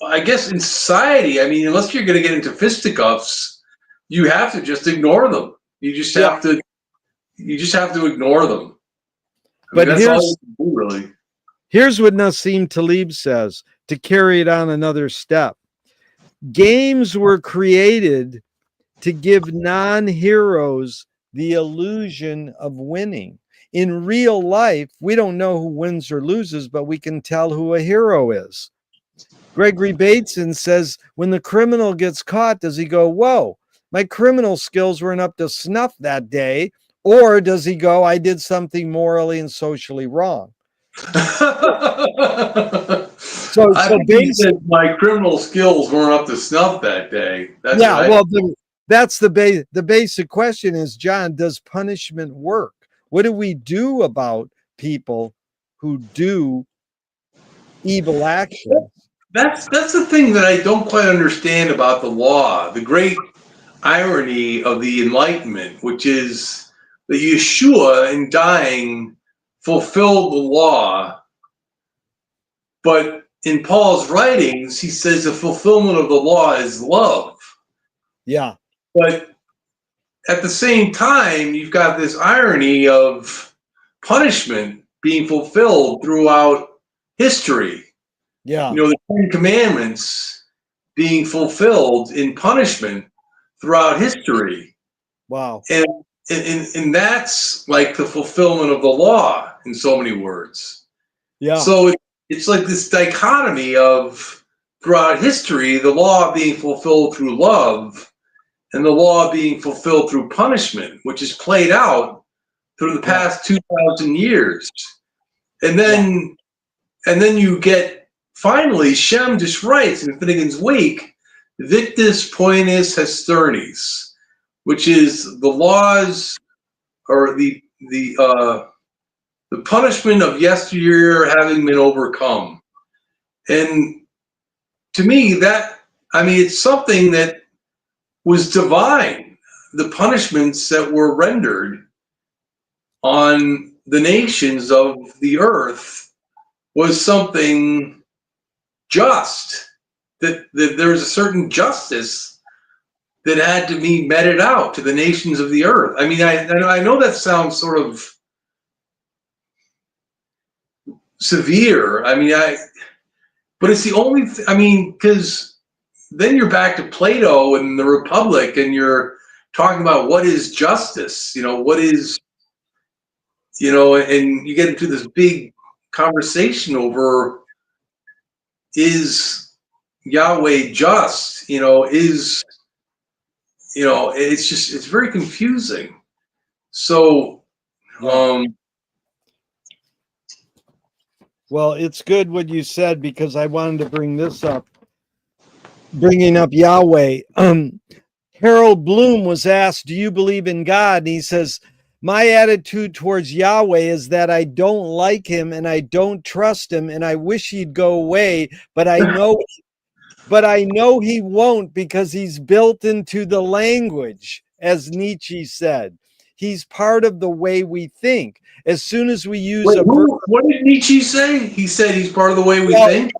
I guess in society, I mean, unless you're going to get into fisticuffs, you have to just ignore them. You just have to. You just have to ignore them. I mean, that's all you can do, really. Here's what Nassim Taleb says to carry it on another step. Games were created to give non-heroes the illusion of winning. In real life, we don't know who wins or loses, but we can tell who a hero is. Gregory Bateson says, when the criminal gets caught, does he go, whoa, my criminal skills weren't up to snuff that day? Or does he go, I did something morally and socially wrong? I think he said my criminal skills weren't up to snuff that day. That's that's the basic question is, John, does punishment work? What do we do about people who do evil actions? That's the thing that I don't quite understand about the law. The great irony of the Enlightenment, which is that Yeshua, in dying, fulfilled the law, but in Paul's writings, he says the fulfillment of the law is love. Yeah. But at the same time, you've got this irony of punishment being fulfilled throughout history. Yeah. The Ten Commandments being fulfilled in punishment throughout history. Wow. And that's like the fulfillment of the law in so many words. Yeah. So it's like this dichotomy of throughout history, the law being fulfilled through love and the law being fulfilled through punishment, which is played out through the past 2,000 years. And then you get finally, Shem just writes in Finnegan's Wake, "Victus poenis hesternis," which is the laws or the punishment of yesteryear having been overcome. And to me, it's something that was divine. The punishments that were rendered on the nations of the earth was something just, that there was a certain justice that had to be meted out to the nations of the earth. I mean, I know that sounds sort of severe. But it's the only, because then you're back to Plato and the Republic, and you're talking about what is justice, what is, and you get into this big conversation over, is Yahweh just, it's very confusing. So, Well, it's good what you said, because I wanted to bring this up. Bringing up Yahweh. Harold Bloom was asked, "Do you believe in God?" And he says, "My attitude towards Yahweh is that I don't like him and I don't trust him and I wish he'd go away, but I know he won't, because he's built into the language, as Nietzsche said. He's part of the way we think. As soon as we use what did Nietzsche say? He said he's part of the way we think?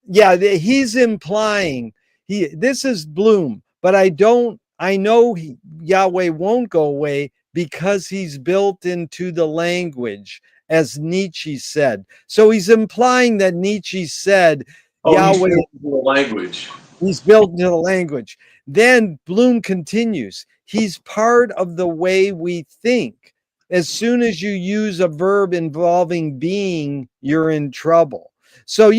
Yeah, he's implying, this is Bloom, but I know Yahweh won't go away because he's built into the language, as Nietzsche said. So he's implying that Nietzsche said Yahweh, he's built into the language. He's built into the language. Then Bloom continues, he's part of the way we think. As soon as you use a verb involving being, you're in trouble. So,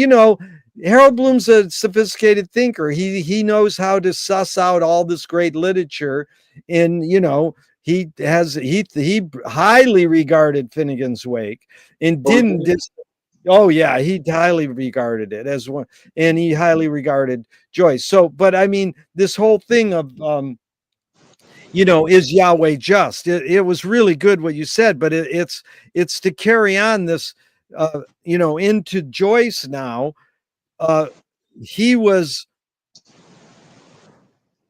Harold Bloom's a sophisticated thinker. He knows how to suss out all this great literature, and he highly regarded Finnegan's Wake and didn't. Oh yeah, he highly regarded it as one, and he highly regarded Joyce. So, but this whole thing of is Yahweh just? It was really good what you said, but it's to carry on this into Joyce now. He was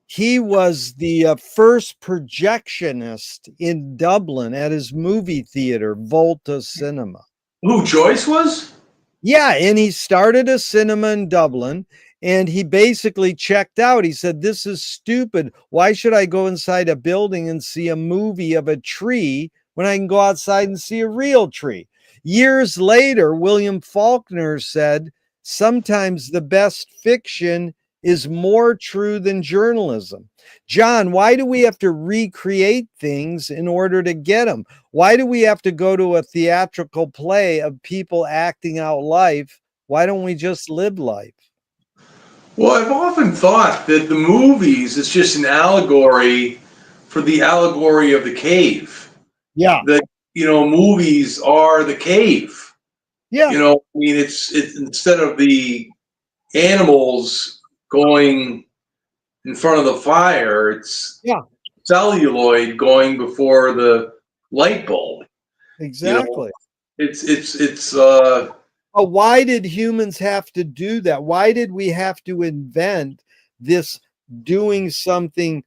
the first projectionist in Dublin at his movie theater, Volta Cinema. Who, Joyce was? Yeah, and he started a cinema in Dublin, and he basically checked out. He said, "This is stupid. Why should I go inside a building and see a movie of a tree when I can go outside and see a real tree?" Years later, William Faulkner said, "Sometimes the best fiction is more true than journalism." John, why do we have to recreate things in order to get them? Why do we have to go to a theatrical play of people acting out life? Why don't we just live life? Well, I've often thought that the movies is just an allegory for the allegory of the cave. Yeah. That, movies are the cave. Yeah. It's instead of the animals going in front of the fire, it's celluloid going before the light bulb. Exactly. It's why did humans have to do that? Why did we have to invent this doing something,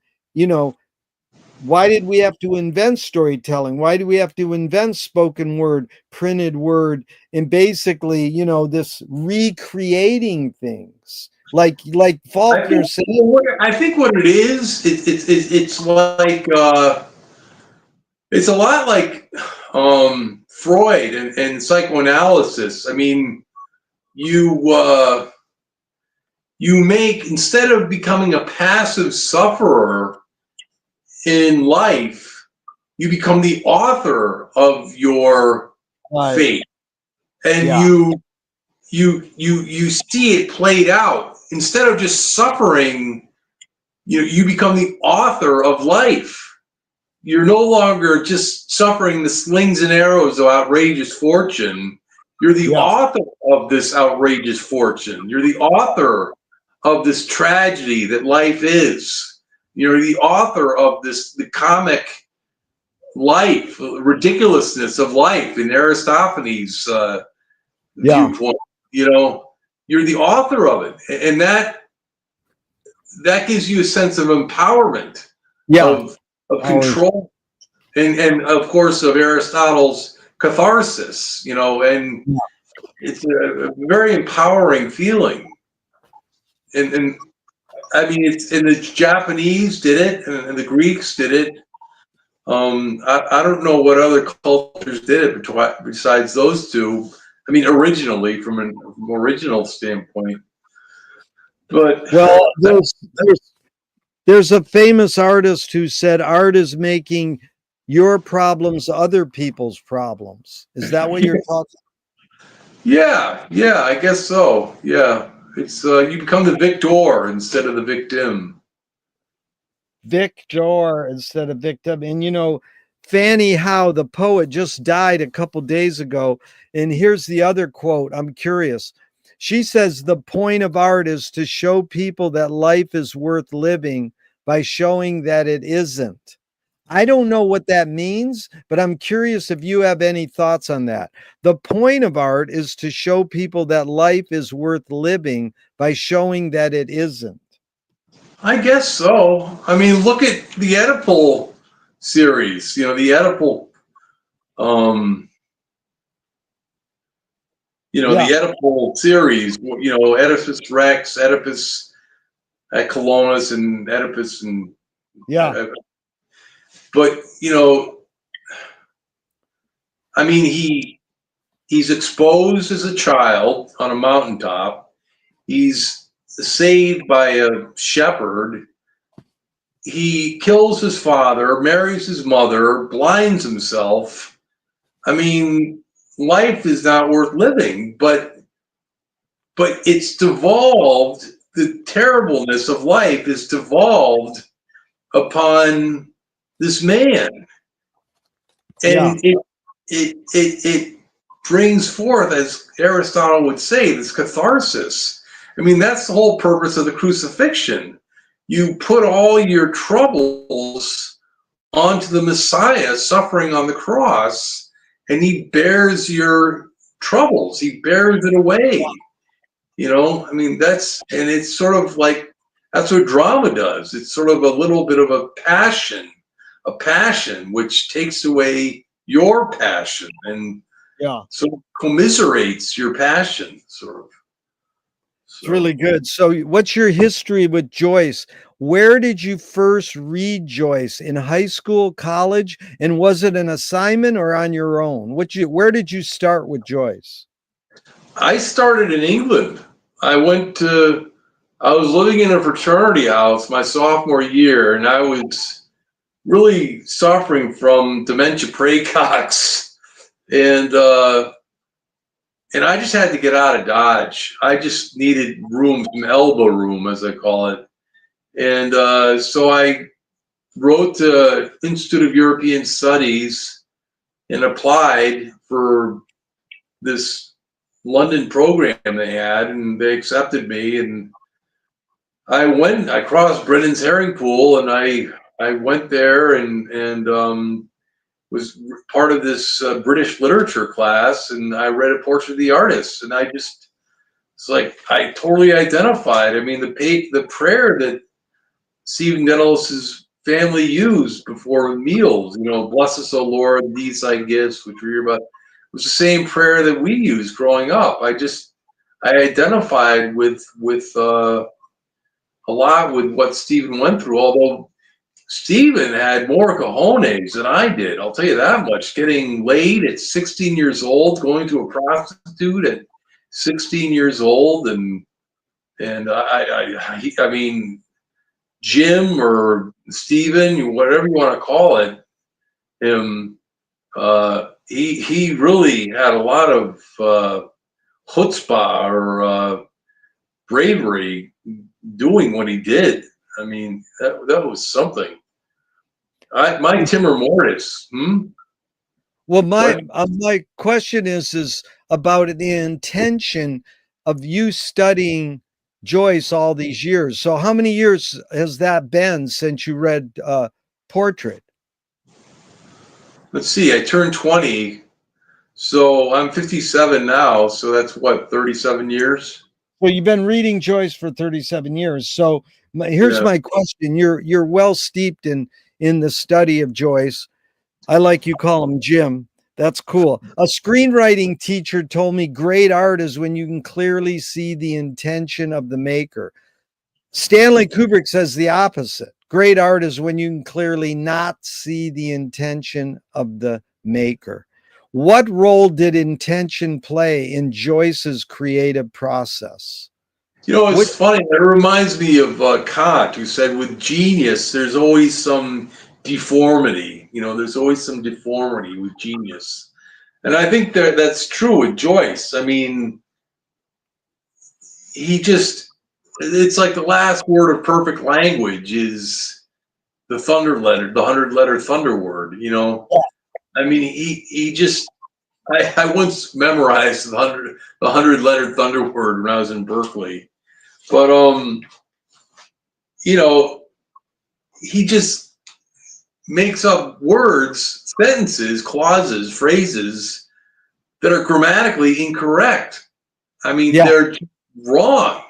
why did we have to invent storytelling? Why do we have to invent spoken word, printed word, and basically, this recreating things? Like Faulkner said. I think what it is, it's like it's a lot like Freud and psychoanalysis. You make, instead of becoming a passive sufferer in life, you become the author of your fate, and you see it played out. Instead of just suffering, you become the author of life. You're no longer just suffering the slings and arrows of outrageous fortune. You're the Yeah. author of this outrageous fortune. You're the author of this tragedy that life is. You're the author of the comic life, ridiculousness of life in Aristophanes' Yeah. viewpoint. You know, you're the author of it, and that gives you a sense of empowerment, Yeah. of Always. control, and of course of Aristotle's catharsis. You know, and Yeah. it's a very empowering feeling. And I mean, and the Japanese did it, and the Greeks did it. I don't know what other cultures did it besides those two. I mean, originally, from an original standpoint. But Well, there's a famous artist who said art is making your problems other people's problems. Is that what you're talking? yeah, I guess so. Yeah, it's you become the victor instead of the victim. Victor instead of victim. And you know, Fanny Howe, the poet, just died a couple days ago. And here's the other quote. I'm curious. She says the point of art is to show people that life is worth living by showing that it isn't. I don't know what that means, but I'm curious if you have any thoughts on that. The point of art is to show people that life is worth living by showing that it isn't. I guess so. I mean, look at the Oedipal series. You know, the Oedipal, um, the Yeah, Oedipal series. You know, Oedipus Rex, Oedipus at Colonus, and Oedipus and. yeah, But I mean, he's exposed as a child on a mountaintop. He's saved by a shepherd. He kills his father, marries his mother, blinds himself. I mean, life is not worth living, but it's devolved. The terribleness of life is devolved upon this man, yeah, and it brings forth, as Aristotle would say, this catharsis. I mean, that's the whole purpose of the crucifixion. You put all your troubles onto the Messiah suffering on the cross, and he bears your troubles. He bears it away. I mean, and it's sort of like, that's what drama does. It's sort of a little bit of a passion which takes away your passion and yeah. sort of commiserates your passion, sort of. It's really So good. So, what's your history with Joyce? Where did you first read Joyce? In high school, college, and was it an assignment or on your own? Where did you start with Joyce? I started in England. I was living in a fraternity house my sophomore year, and I was really suffering from dementia praecox, and I just had to get out of Dodge. I just needed room, some elbow room, as I call it. And so I wrote to Institute of European Studies and applied for this London program they had, and they accepted me. And I crossed Brennan's herring pool, and I went there and was part of this British literature class, and I read A Portrait of the Artist, and it's like I totally identified. I mean, the prayer that Stephen Dennis's family used before meals, bless us, O Lord, these thy gifts, which we hear about, was the same prayer that we used growing up. I identified with a lot with what Stephen went through, although Stephen had more cojones than I did. I'll tell you that much. Getting laid at 16 years old, going to a prostitute at 16 years old, and I mean, Jim or Stephen, whatever you want to call it, him, he really had a lot of chutzpah or bravery doing what he did. I mean, that was something. My Timor Mortis. Well, What? my question is about the intention of you studying Joyce all these years. So how many years has that been since you read Portrait? Let's see, I turned 20, so I'm 57 now, so that's what, 37 years? Well, you've been reading Joyce for 37 years. So here's Yeah. my question. You're well steeped in the study of Joyce. I like you call him Jim. That's cool. A screenwriting teacher told me great art is when you can clearly see the intention of the maker. Stanley Kubrick says the opposite. Great art is when you can clearly not see the intention of the maker. What role did intention play in Joyce's creative process? You know, Which, it's funny. It reminds me of Kant, who said, with genius, there's always some deformity. You know, there's always some deformity with genius. And I think that's true with Joyce. I mean, it's like the last word of perfect language is the thunder letter, the 100-letter thunder word, you know? I mean, he just, I once memorized the 100-letter thunder word when I was in Berkeley. But, you know, he just makes up words, sentences, clauses, phrases that are grammatically incorrect. I mean, yeah, they're wrong.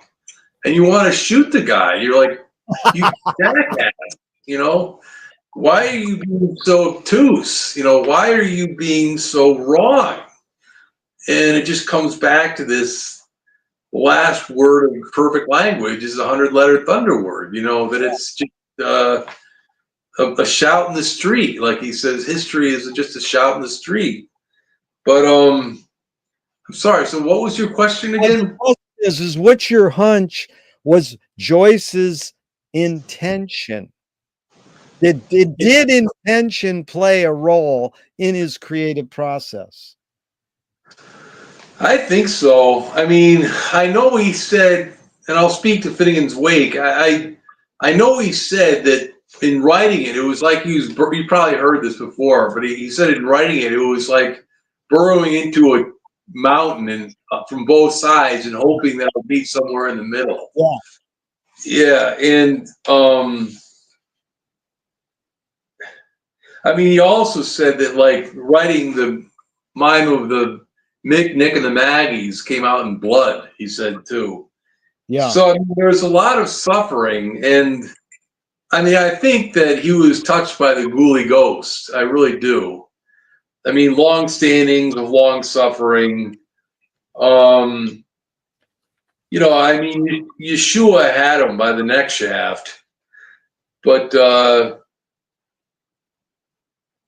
And you want to shoot the guy. You're like, you jackass, you know? Why are you being so obtuse? You know, why are you being so wrong? And it just comes back to this last word of perfect language is a 100-letter thunder word, you know, that it's just a shout in the street. Like he says, history is just a shout in the street. But I'm sorry. So what was your question again? is what's your hunch was Joyce's intention? Did intention play a role in his creative process? I think so. I mean, I know he said, and I'll speak to Finnegan's Wake. I know he said that in writing it, it was like you probably heard this before, but he said in writing it, it was like burrowing into a mountain and from both sides and hoping that it'll be somewhere in the middle. Yeah. Yeah, and I mean, he also said that like writing the mime of the Mick, Nick, and the Maggies came out in blood. He said too. Yeah. So I mean, there's a lot of suffering, and I mean, I think that he was touched by the Ghoulie Ghost. I really do. I mean, long standings of long suffering. Um, you know, I mean, Yeshua had him by the neck shaft, but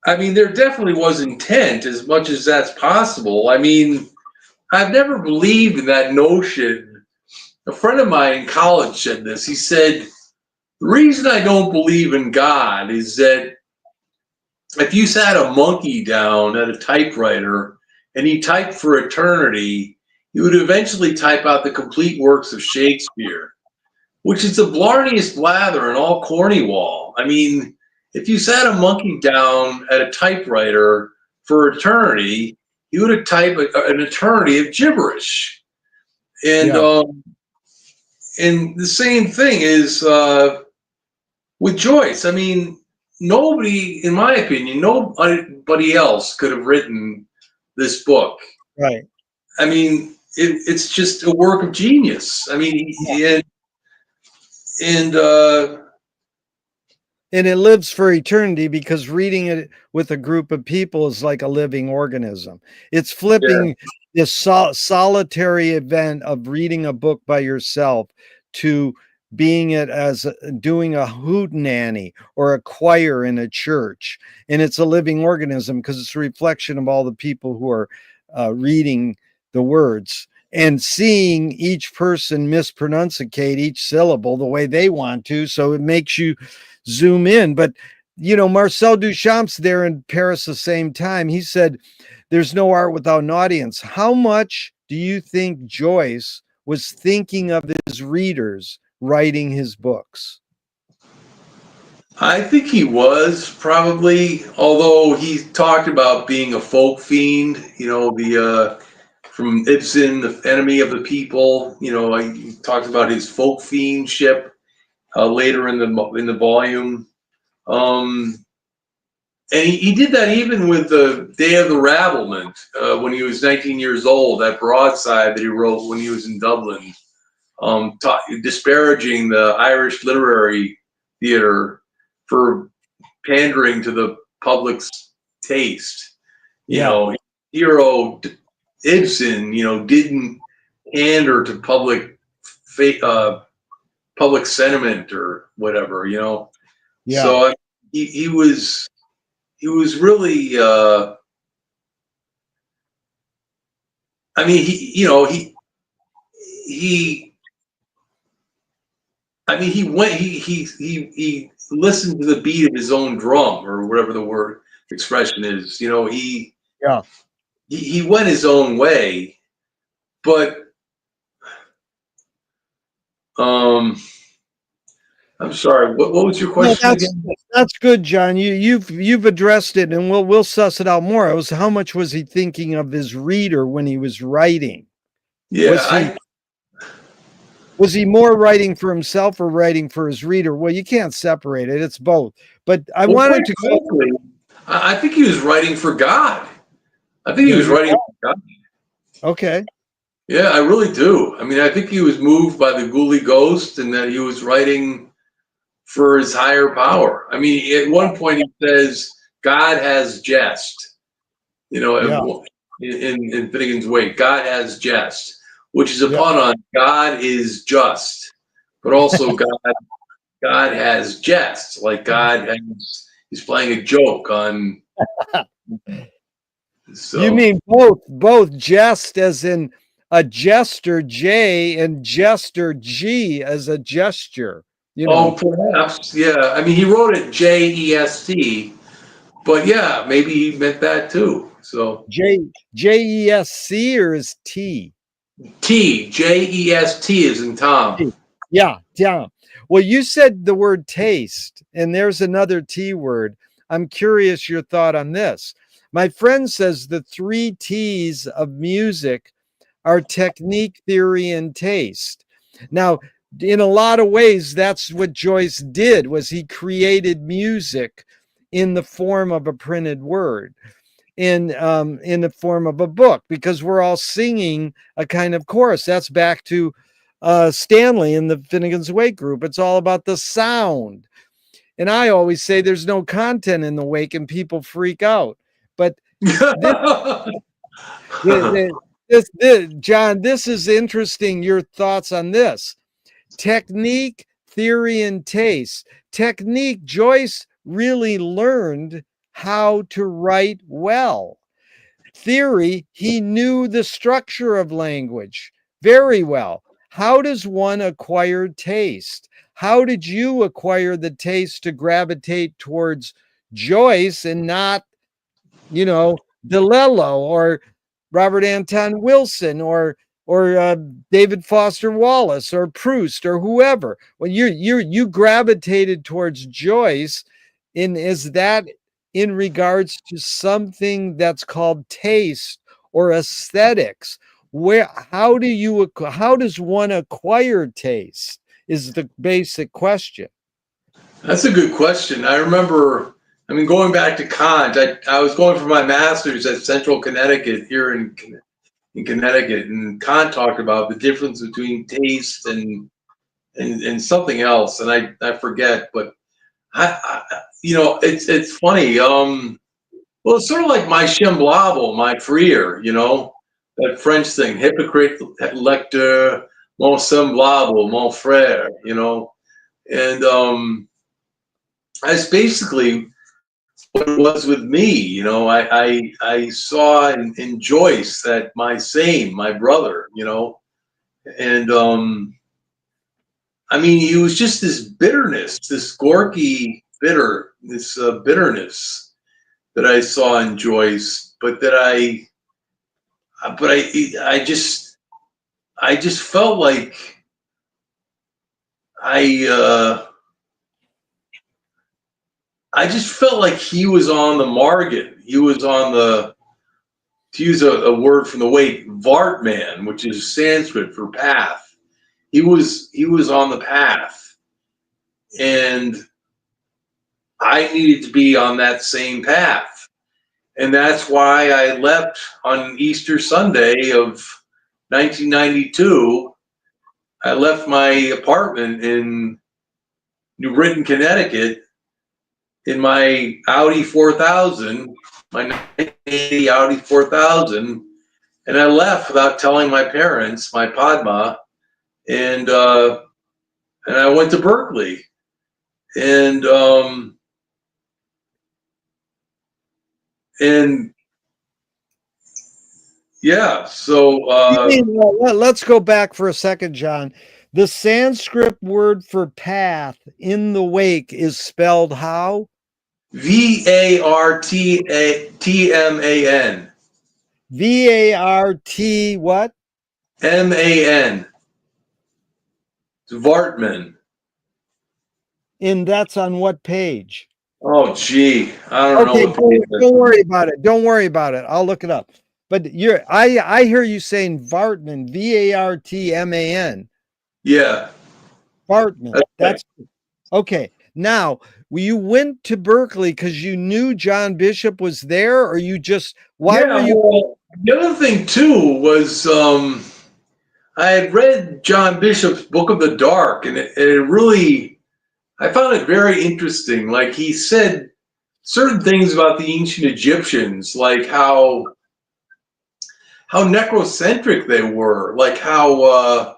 I mean, there definitely was intent as much as that's possible. I mean, I've never believed in that notion. A friend of mine in college said this. He said, the reason I don't believe in God is that if you sat a monkey down at a typewriter and he typed for eternity, he would eventually type out the complete works of Shakespeare, which is the blarneyest blather in all Cornywall. I mean, if you sat a monkey down at a typewriter for eternity, he would have typed an eternity of gibberish. And Yeah. and the same thing is with Joyce. I mean, nobody, in my opinion, nobody else could have written this book. Right. I mean, it's just a work of genius. I mean, and And it lives for eternity because reading it with a group of people is like a living organism. It's yeah, flipping this solitary event of reading a book by yourself to being it as doing a hootenanny or a choir in a church. And it's a living organism because it's a reflection of all the people who are reading the words and seeing each person mispronunciate each syllable the way they want to. So it makes you zoom in. But, you know, Marcel Duchamp's there in Paris the same time. He said, there's no art without an audience. How much do you think Joyce was thinking of his readers writing his books? I think he was probably, although he talked about being a folk fiend, you know, the from Ibsen, The Enemy of the People. You know, I talked about his folk fiendship later in the volume. And he did that even with the Day of the Ravelment when he was 19 years old, that broadside that he wrote when he was in Dublin, disparaging the Irish literary theater for pandering to the public's taste. You know, hero Ibsen, you know, didn't pander to public sentiment or whatever, you know. Yeah. So he was really I mean he listened to the beat of his own drum, or whatever the word expression is. You know, he went his own way, but I'm sorry, what was your question again? That's good, John. You've addressed it, and we'll suss it out more. It was, how much was he thinking of his reader when he was writing? Yeah, was he more writing for himself or writing for his reader? Well, you can't separate it. It's both. But I wanted to frankly, I think he was writing for God. I think he was writing for God. Okay. Yeah, I really do. I mean, I think he was moved by the Ghoulie Ghost, and that he was writing for his higher power. I mean, at one point he says, God has jest. You know, in Finnegan's Wake, God has jest, which is a pun on God is just, but also God has jest, like he's playing a joke on. So. You mean both jest as in a jester J and jester G as a gesture. You know. Oh, perhaps, yeah. I mean, he wrote it J-E-S-T, but yeah, maybe he meant that too. So J-E-S-C or is T? J-E-S-T is in Tom. Yeah. Well, you said the word taste, and there's another T word. I'm curious your thought on this. My friend says the 3 T's of music are technique, theory, and taste. Now, in a lot of ways, that's what Joyce did, was he created music in the form of a printed word, in the form of a book, because we're all singing a kind of chorus. That's back to Stanley in the Finnegan's Wake group. It's all about the sound. And I always say there's no content in the wake and people freak out. But John, this is interesting. Your thoughts on this. Technique, theory, and taste. Technique, Joyce really learned how to write well. Theory, he knew the structure of language very well. How does one acquire taste? How did you acquire the taste to gravitate towards Joyce and not, DeLello or Robert Anton Wilson or David Foster Wallace or Proust or whoever? Well, you gravitated towards Joyce. Is that in regards to something that's called taste or aesthetics? How does one acquire taste is the basic question. That's a good question. I remember, going back to Kant, I was going for my master's at Central Connecticut here in Connecticut, and Kant talked about the difference between taste and something else, and I forget, but it's funny. Well, it's sort of like my semblable, my frere, that French thing, hypocrite, lecteur, mon semblable, mon frère, and that's basically what it was with me. I saw in Joyce that my brother, and he was just this bitterness, this Gorky bitterness that I saw in Joyce, but I just felt like I just felt like he was on the margin. He was on the to use a word from the wake, Vartman, which is Sanskrit for path. He was on the path, and I needed to be on that same path. And that's why I left on Easter Sunday of 1992. I left my apartment in New Britain, Connecticut, in my Audi 4000, my 1980 Audi 4000, and I left without telling my parents, my Padma, and I went to Berkeley, and yeah, so Let's go back for a second, John. The Sanskrit word for path in the wake is spelled how? Vartman. V-A-R-T what? Man. Vartman. And that's on what page? Oh, gee, I don't know Okay, what page don't worry about it. Don't worry about it. I'll look it up. But I hear you saying Vartman, V-A-R-T-M-A-N. Yeah. Vartman. That's okay. Now, you went to Berkeley because you knew John Bishop was there, or you just why were you? Well, the other thing too was I had read John Bishop's Book of the Dark, and it really, I found it very interesting. Like, he said certain things about the ancient Egyptians, like how necrocentric they were, like how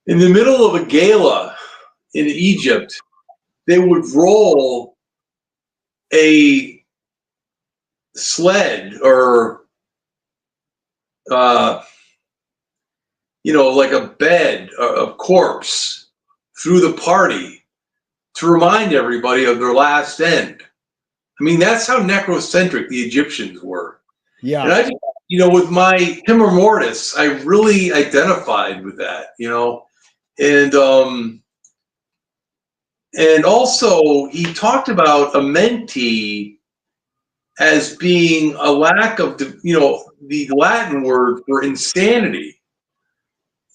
in the middle of a gala in Egypt, they would roll a sled or like a bed of corpse through the party to remind everybody of their last end. I mean, that's how necrocentric the Egyptians were. Yeah. And I just, with my timor mortis, I really identified with that, and also he talked about a mentee as being a lack of, the Latin word for insanity,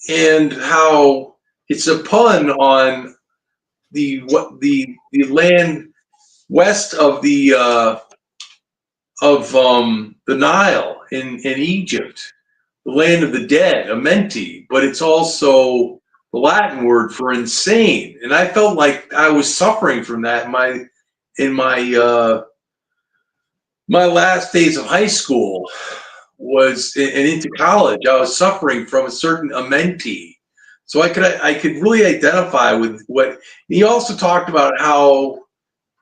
and how it's a pun on the land west of the Nile in Egypt, the land of the dead, a mentee, but it's also the Latin word for insane. And I felt like I was suffering from that in my my last days of high school and into college. I was suffering from a certain mentee. So I could really identify with what he also talked about, how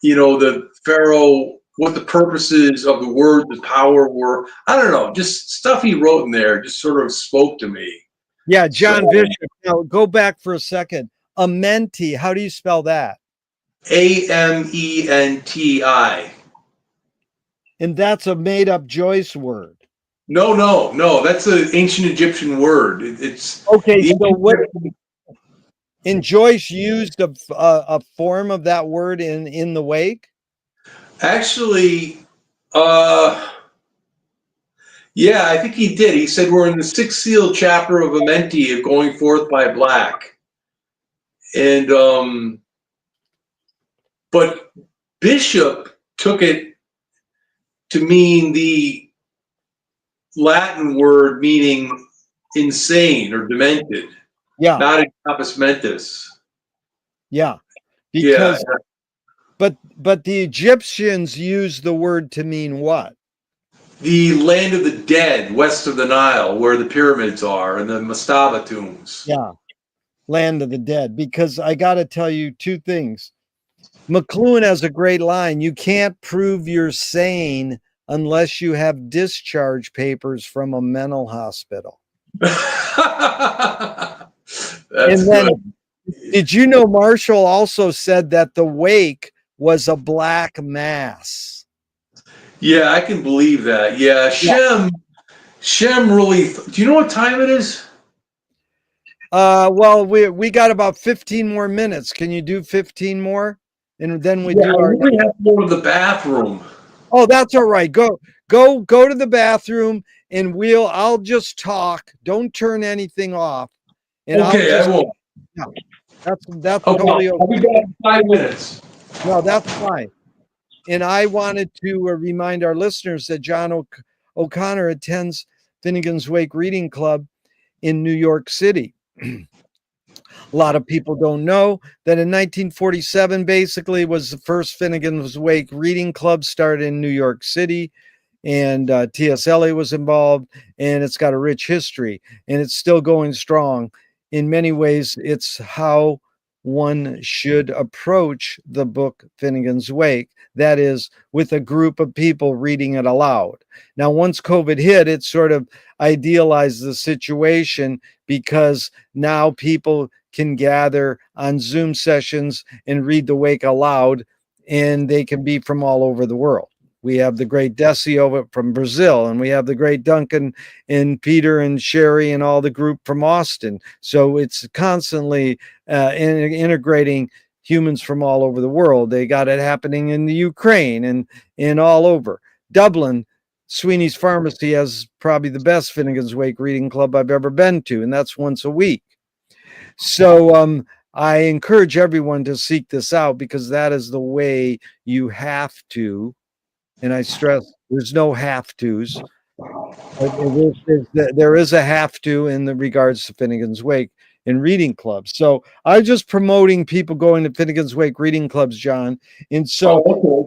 the Pharaoh, what the purposes of the word, the power were. I don't know, just stuff he wrote in there just sort of spoke to me. Yeah, John Bishop. Now go back for a second. A mentee. How do you spell that? Amenti. And that's a made-up Joyce word. No. That's an ancient Egyptian word. It's okay. So what? And Joyce used a form of that word in the wake. Actually, yeah, I think he did. He said we're in the sixth seal chapter of Amenti, of going forth by black, and but Bishop took it to mean the Latin word meaning insane or demented. Yeah. Not in compos mentis. Yeah. Because but the Egyptians used the word to mean what? The land of the dead west of the Nile, where the pyramids are and the mastaba tombs. Yeah. Land of the dead. Because I got to tell you two things. McLuhan has a great line. You can't prove you're sane unless you have discharge papers from a mental hospital. That's then, good. Did you know Marshall also said that the wake was a black mass? Yeah, I can believe that. Yeah, Shem really. Do you know what time it is? Well, we got about 15 more minutes. Can you do 15 more? And then we do our. We have to go to the bathroom. Oh, that's all right. Go to the bathroom, and I'll just talk. Don't turn anything off. And Okay, I won't. yeah, that's Okay, totally okay. I'll be back in 5 minutes. No, that's fine. And I wanted to remind our listeners that John O'Connor attends Finnegan's Wake Reading Club in New York City. A lot of people don't know that in 1947, basically, was the first Finnegan's Wake Reading Club started in New York City. And T.S. Eliot was involved, and it's got a rich history, and it's still going strong. In many ways, it's how one should approach the book Finnegan's Wake. That is, with a group of people reading it aloud. Now, once COVID hit, it sort of idealized the situation because now people can gather on Zoom sessions and read the Wake aloud, and they can be from all over the world. We have the great Decio from Brazil, and we have the great Duncan and Peter and Sherry and all the group from Austin. So it's constantly integrating humans from all over the world. They got it happening in the Ukraine and all over. Dublin, Sweeney's Pharmacy has probably the best Finnegan's Wake reading club I've ever been to, and that's once a week. So I encourage everyone to seek this out, because that is the way you have to. And I stress there's no have tos. There is a have to in the regards to Finnegan's Wake in reading clubs. So I'm just promoting people going to Finnegan's Wake reading clubs, John. And so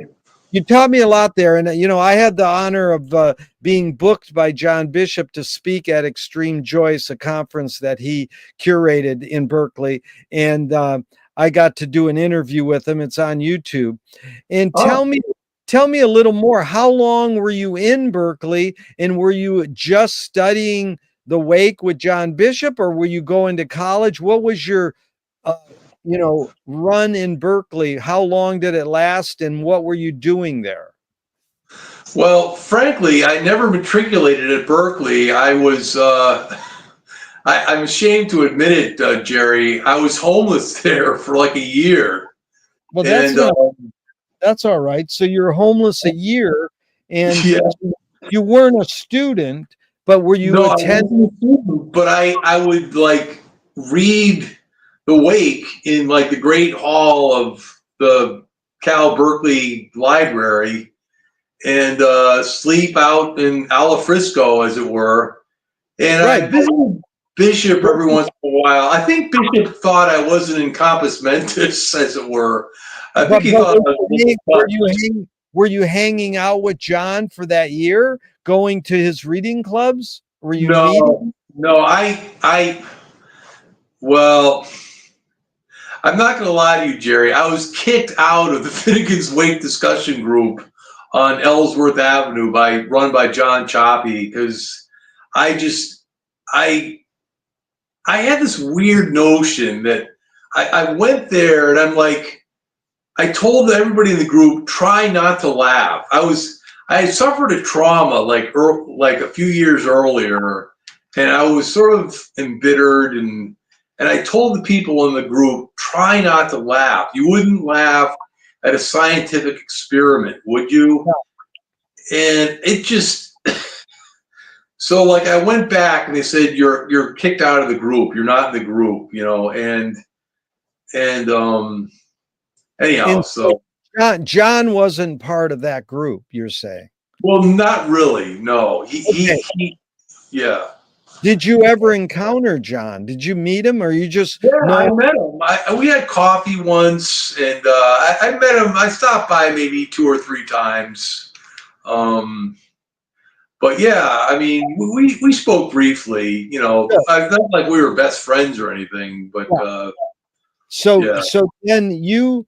you taught me a lot there. And, I had the honor of being booked by John Bishop to speak at Extreme Joyce, a conference that he curated in Berkeley. And I got to do an interview with him. It's on YouTube. And tell me a little more. How long were you in Berkeley, and were you just studying the Wake with John Bishop, or were you going to college? What was your, run in Berkeley? How long did it last, and what were you doing there? Well, frankly, I never matriculated at Berkeley. I was, I'm ashamed to admit it, Gerry. I was homeless there for like a year. Well, that's all right. So you're homeless a year, and yeah. you weren't a student, but were you attending? But I would like read the Wake in like the great hall of the Cal Berkeley Library, and sleep out in Ala Frisco, as it were. And I visited Bishop every once in a while. I think Bishop thought I wasn't in compos mentis, as it were. I think he thought were you hanging out with John for that year, going to his reading clubs? Were you meeting? No, well, I'm not going to lie to you, Gerry. I was kicked out of the Finnegan's Wake discussion group on Ellsworth Avenue run by John Choppy, because I had this weird notion that I went there and I'm like, I told everybody in the group, try not to laugh. I had suffered a trauma like a few years earlier, and I was sort of embittered, and I told the people in the group, try not to laugh. You wouldn't laugh at a scientific experiment, would you? No. And it just, so like I went back and they said, you're kicked out of the group. You're not in the group, anyhow, so John wasn't part of that group, you're saying? Well, not really. No, he yeah. Did you ever encounter John? Did you meet him, or you just? Yeah, I met him. We had coffee once, and I met him. I stopped by maybe 2 or 3 times. But yeah, I mean, we spoke briefly. Not like we were best friends or anything, but. So then you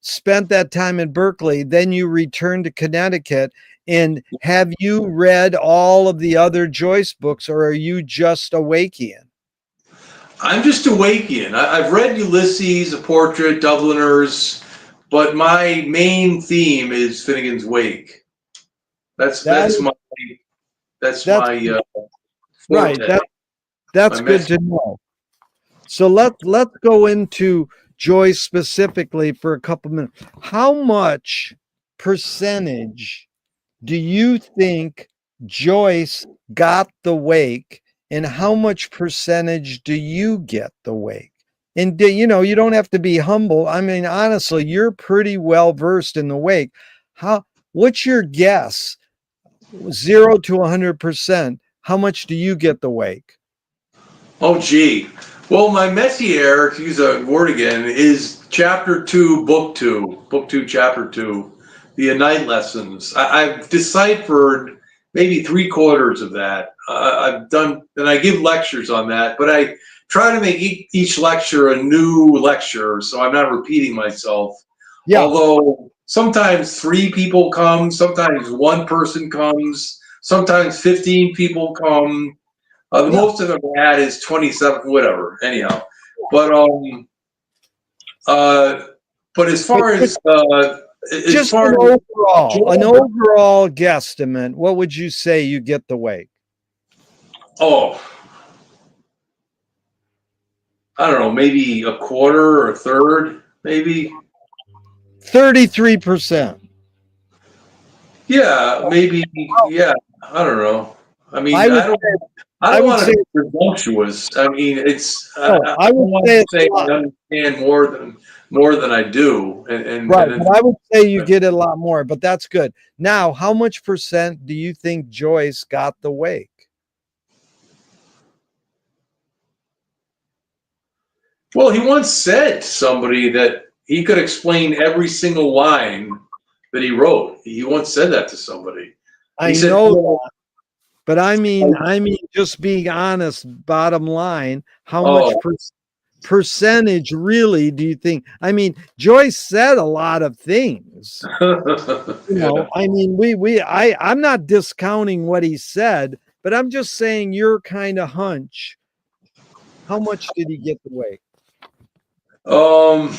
spent that time in Berkeley, then you returned to Connecticut, and have you read all of the other Joyce books, or are you just a Wakean? I'm just a Wakean. I've read Ulysses, A Portrait, Dubliners, but my main theme is Finnegan's Wake. That's my right. That's good to know. So let's go into Joyce specifically for a couple minutes. How much percentage do you think Joyce got the wake, and how much percentage do you get the wake? And you know, you don't have to be humble. I mean, honestly, you're pretty well versed in the wake. What's your guess? 0 to 100%. How much do you get the wake? Oh, gee. Well, my métier, to use a word again, is chapter 2, book 2, chapter 2, the night lessons. I've deciphered maybe 3/4 of that. I've done, and I give lectures on that, but I try to make each lecture a new lecture, so I'm not repeating myself. Yeah. Although sometimes 3 people come, sometimes 1 person comes, sometimes 15 people come. The Yeah. most I've ever had is 27, whatever. Anyhow, but as But far as just an overall guesstimate, what would you say you get the wake? oh, I don't know, maybe a quarter or a third, maybe. 33%. Yeah, maybe. Yeah, I don't know. I I mean, would I I don't would want to say be presumptuous. I mean, it's I no, I don't would want say to it's say a lot. I understand more than I do, and Right, it's, but I would say you get it a lot more, but that's good. Now, how much percent do you think Joyce got the wake? well, he once said to somebody that he could explain every single line that he wrote. He once said that to somebody. He I said, know "Well, that, but I mean, just being honest, bottom line, how much oh, percentage really do you think? I mean, Joyce said a lot of things. You yeah. know, I mean, I'm not discounting what he said, but I'm just saying your kind of hunch. How much did he get the wake? Um,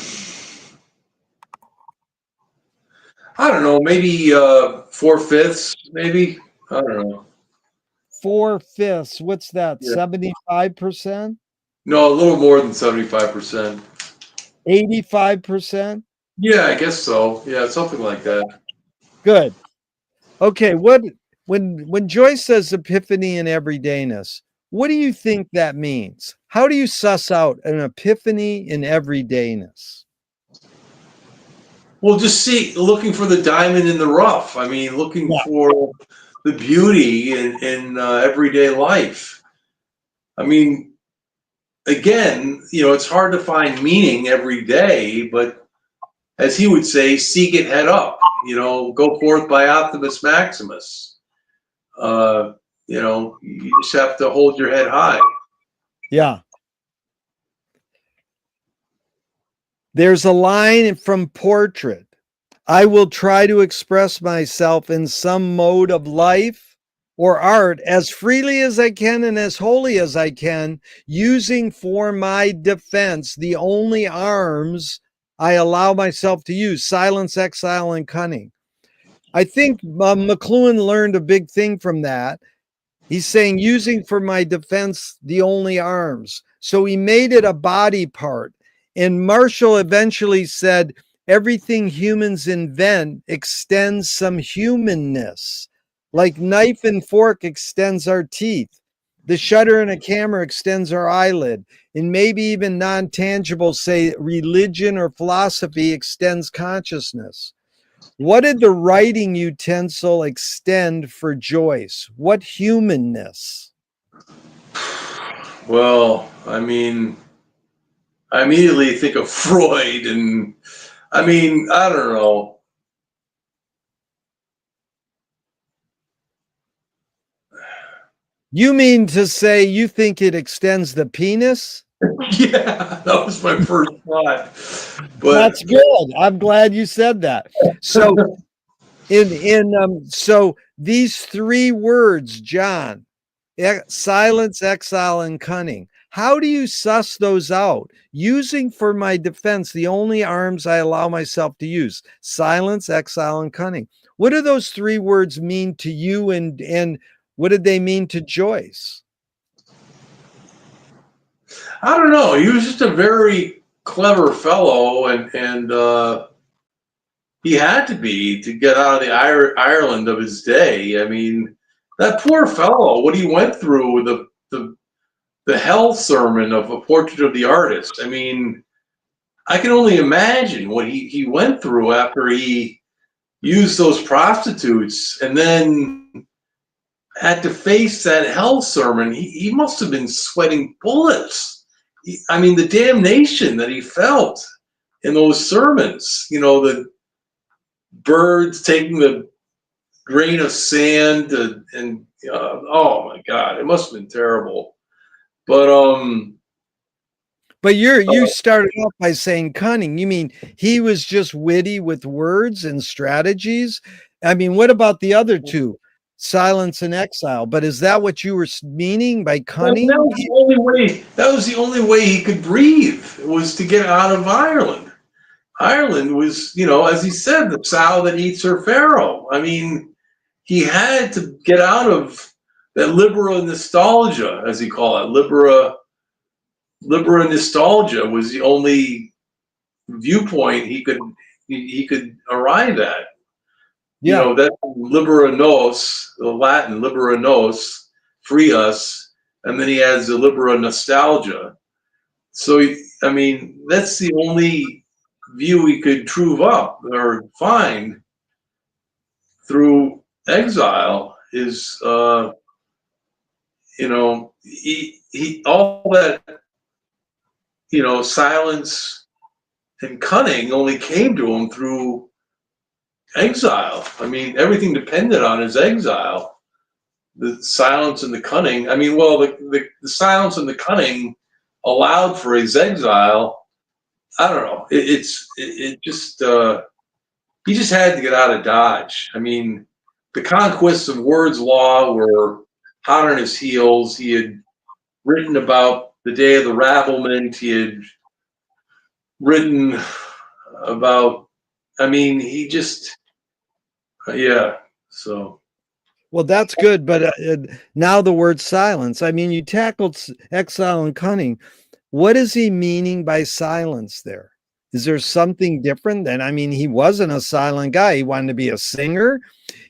I don't know, maybe 4/5, maybe. I don't know. 4/5. What's that? Yeah. 75%? No, a little more than 75%. 85%? Yeah, I guess so. Yeah, something like that. Good. Okay, when Joyce says epiphany and everydayness, what do you think that means? How do you suss out an epiphany in everydayness? Well, just looking for the diamond in the rough. I mean, looking Yeah. for the beauty in everyday life. I mean, again, it's hard to find meaning every day, but as he would say, seek it head up. Go forth by Optimus Maximus. Uh, you just have to hold your head high. Yeah. There's a line from Portrait. I will try to express myself in some mode of life or art as freely as I can and as wholly as I can, using for my defense the only arms I allow myself to use: silence, exile, and cunning. I think McLuhan learned a big thing from that. He's saying using for my defense the only arms. So he made it a body part. And Marshall eventually said, everything humans invent extends some humanness. Like knife and fork extends our teeth. The shutter in a camera extends our eyelid. And maybe even non-tangible, say religion or philosophy, extends consciousness. What did the writing utensil extend for Joyce? What humanness? Well, I mean, I immediately think of Freud, and I mean, I don't know. You mean to say you think it extends the penis? Yeah, that was my first thought. That's But good. I'm glad you said that. So so these 3 words, John, silence, exile, and cunning. How do you suss those out? Using for my defense the only arms I allow myself to use: silence, exile, and cunning. What do those 3 words mean to you, and what did they mean to Joyce? I don't know. He was just a very clever fellow, and he had to be to get out of the Ireland of his day. I mean, that poor fellow, what he went through with the hell sermon of A Portrait of the Artist. I mean, I can only imagine what he went through after he used those prostitutes and then had to face that hell sermon. He must have been sweating bullets. I mean, the damnation that he felt in those sermons, you know, the birds taking the grain of sand and oh my God, it must have been terrible. But you started off by saying cunning. You mean he was just witty with words and strategies? I mean, what about the other two? Silence and exile. But is that what you were meaning by cunning? that was the only way. That was the only way he could breathe, was to get out of Ireland. Ireland was, you know, as he said, the sow that eats her farrow. I mean, he had to get out of that libera nostalgia, as he called it. Libera nostalgia was the only viewpoint he could arrive at. Yeah. You know, that libera nos, the Latin libera nos, free us, and then he has the libera nostalgia. So, I mean, that's the only view he could prove up or find through exile is, you know, he all that, you know, silence and cunning only came to him through exile. I mean, everything depended on his exile. The silence and the cunning. I mean, well, the silence and the cunning allowed for his exile. I don't know. It just he just had to get out of Dodge. I mean, the conquests of Word's Law were hot on his heels. He had written about the day of the ravelment. He had written about. I mean, he just. Yeah. So. Well, that's good. But now the word silence. I mean, you tackled exile and cunning. What is he meaning by silence there? Is there something different? And I mean, he wasn't a silent guy. He wanted to be a singer.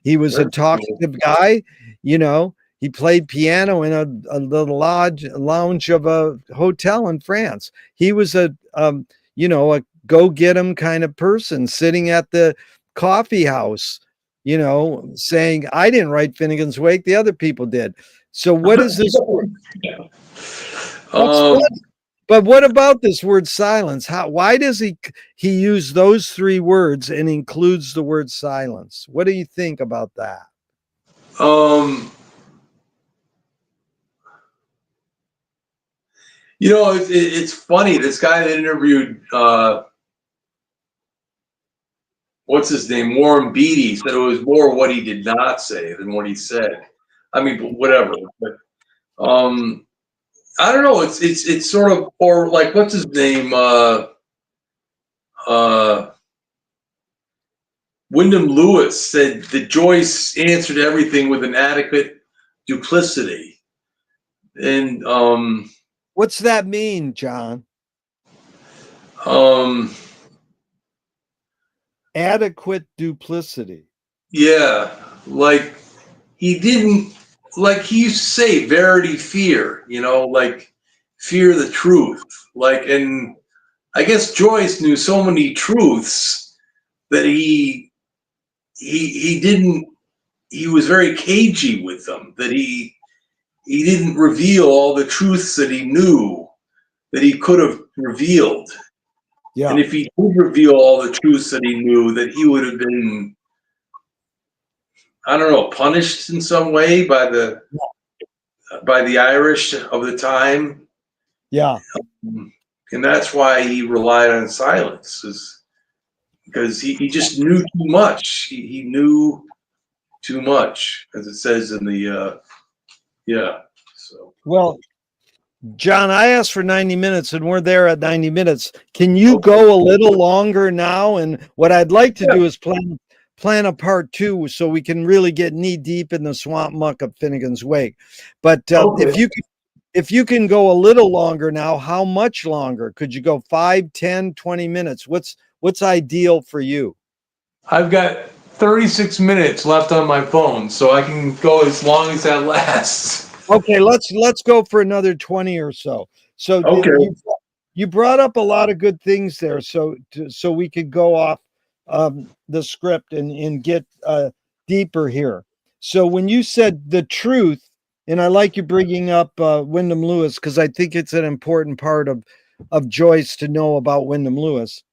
He was a talkative guy. You know, he played piano in a little lounge of a hotel in France. He was a go get 'em kind of person sitting at the coffee house, you know, saying, I didn't write Finnegan's Wake, the other people did. So what is this? But what about this word silence? Why does he use those three words and includes the word silence? What do you think about that? You know, it's funny. This guy that interviewed what's his name, Warren Beatty, said it was more what he did not say than what he said. I mean, whatever. But I don't know. It's sort of, or like, what's his name? Wyndham Lewis said that Joyce answered everything with an adequate duplicity. And what's that mean, John? Adequate duplicity. Yeah, like he didn't, like he used to say, verity, fear, you know, like fear the truth. Like, and I guess Joyce knew so many truths that he didn't, he was very cagey with them, that he didn't reveal all the truths that he knew that he could have revealed. Yeah. And if he did reveal all the truths that he knew, that he would have been, I don't know, punished in some way by the Irish of the time. Yeah. And that's why he relied on silence, is because he just knew too much. He knew too much, as it says in the so. Well, John, I asked for 90 minutes and we're there at 90 minutes. Can you go a little longer now? And what I'd like to do is plan a part 2 so we can really get knee deep in the swamp muck of Finnegan's Wake. But if you can go a little longer now, how much longer? Could you go 5, 10, 20 minutes? What's ideal for you? I've got 36 minutes left on my phone, so I can go as long as that lasts. Okay, let's go for another 20 or so. So Okay. you brought up a lot of good things there, so we could go off the script and get deeper here. So when you said the truth, and I like you bringing up Wyndham Lewis, because I think it's an important part of Joyce to know about Wyndham Lewis.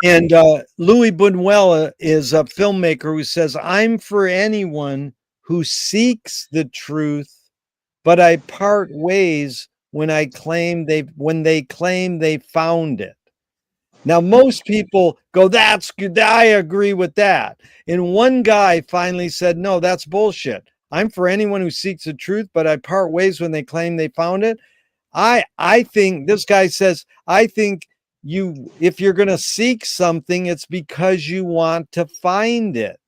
And Louis Buñuel is a filmmaker who says, "I'm for anyone who seeks the truth, but I part ways when they claim they found it." Now, most people go, "That's good. I agree with that." And one guy finally said, "No, that's bullshit. I'm for anyone who seeks the truth, but I part ways when they claim they found it." I think this guy says, I think if you're going to seek something, it's because you want to find it.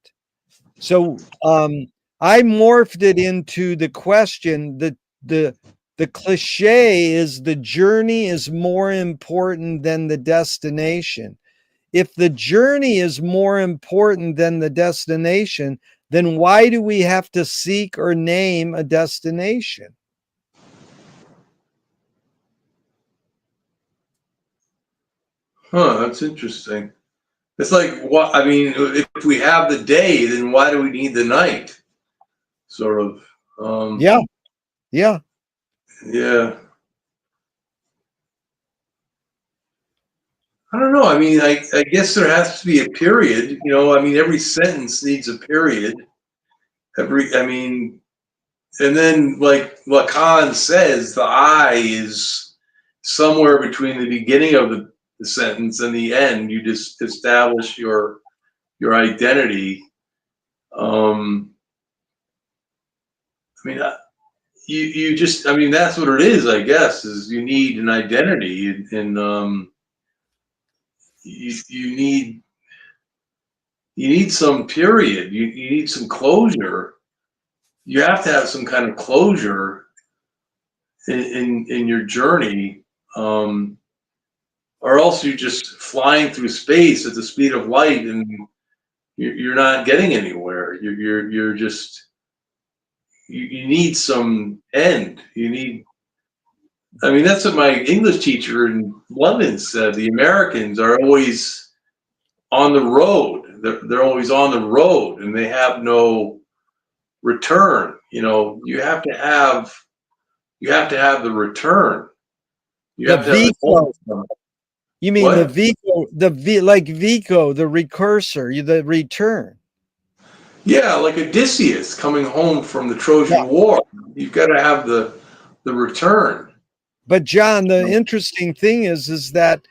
So I morphed it into the question. The cliche is the journey is more important than the destination. If the journey is more important than the destination, then why do we have to seek or name a destination? Huh, that's interesting. It's like, what, I mean, if we have the day, then why do we need the night? Sort of. Yeah. Yeah. Yeah. I don't know. I mean, I guess there has to be a period. I mean, every sentence needs a period. I mean, and then like Lacan says, the I is somewhere between the beginning of the sentence and the end. You just establish your identity. I mean, you just, I mean, that's what it is, I guess, is you need an identity, and you need some period. You need some closure. You have to have some kind of closure in your journey, or else you're just flying through space at the speed of light, and you're not getting anywhere. You're just you need some end. You need. I mean, that's what my English teacher in London said. The Americans are always on the road. They're always on the road, and they have no return. You have to have the return. You The have to have the Vico. You mean the what? Vico, like Vico, the recursor, the return. Yeah, like Odysseus coming home from the Yeah. Trojan War. You've got to have the return. But John, the interesting thing is that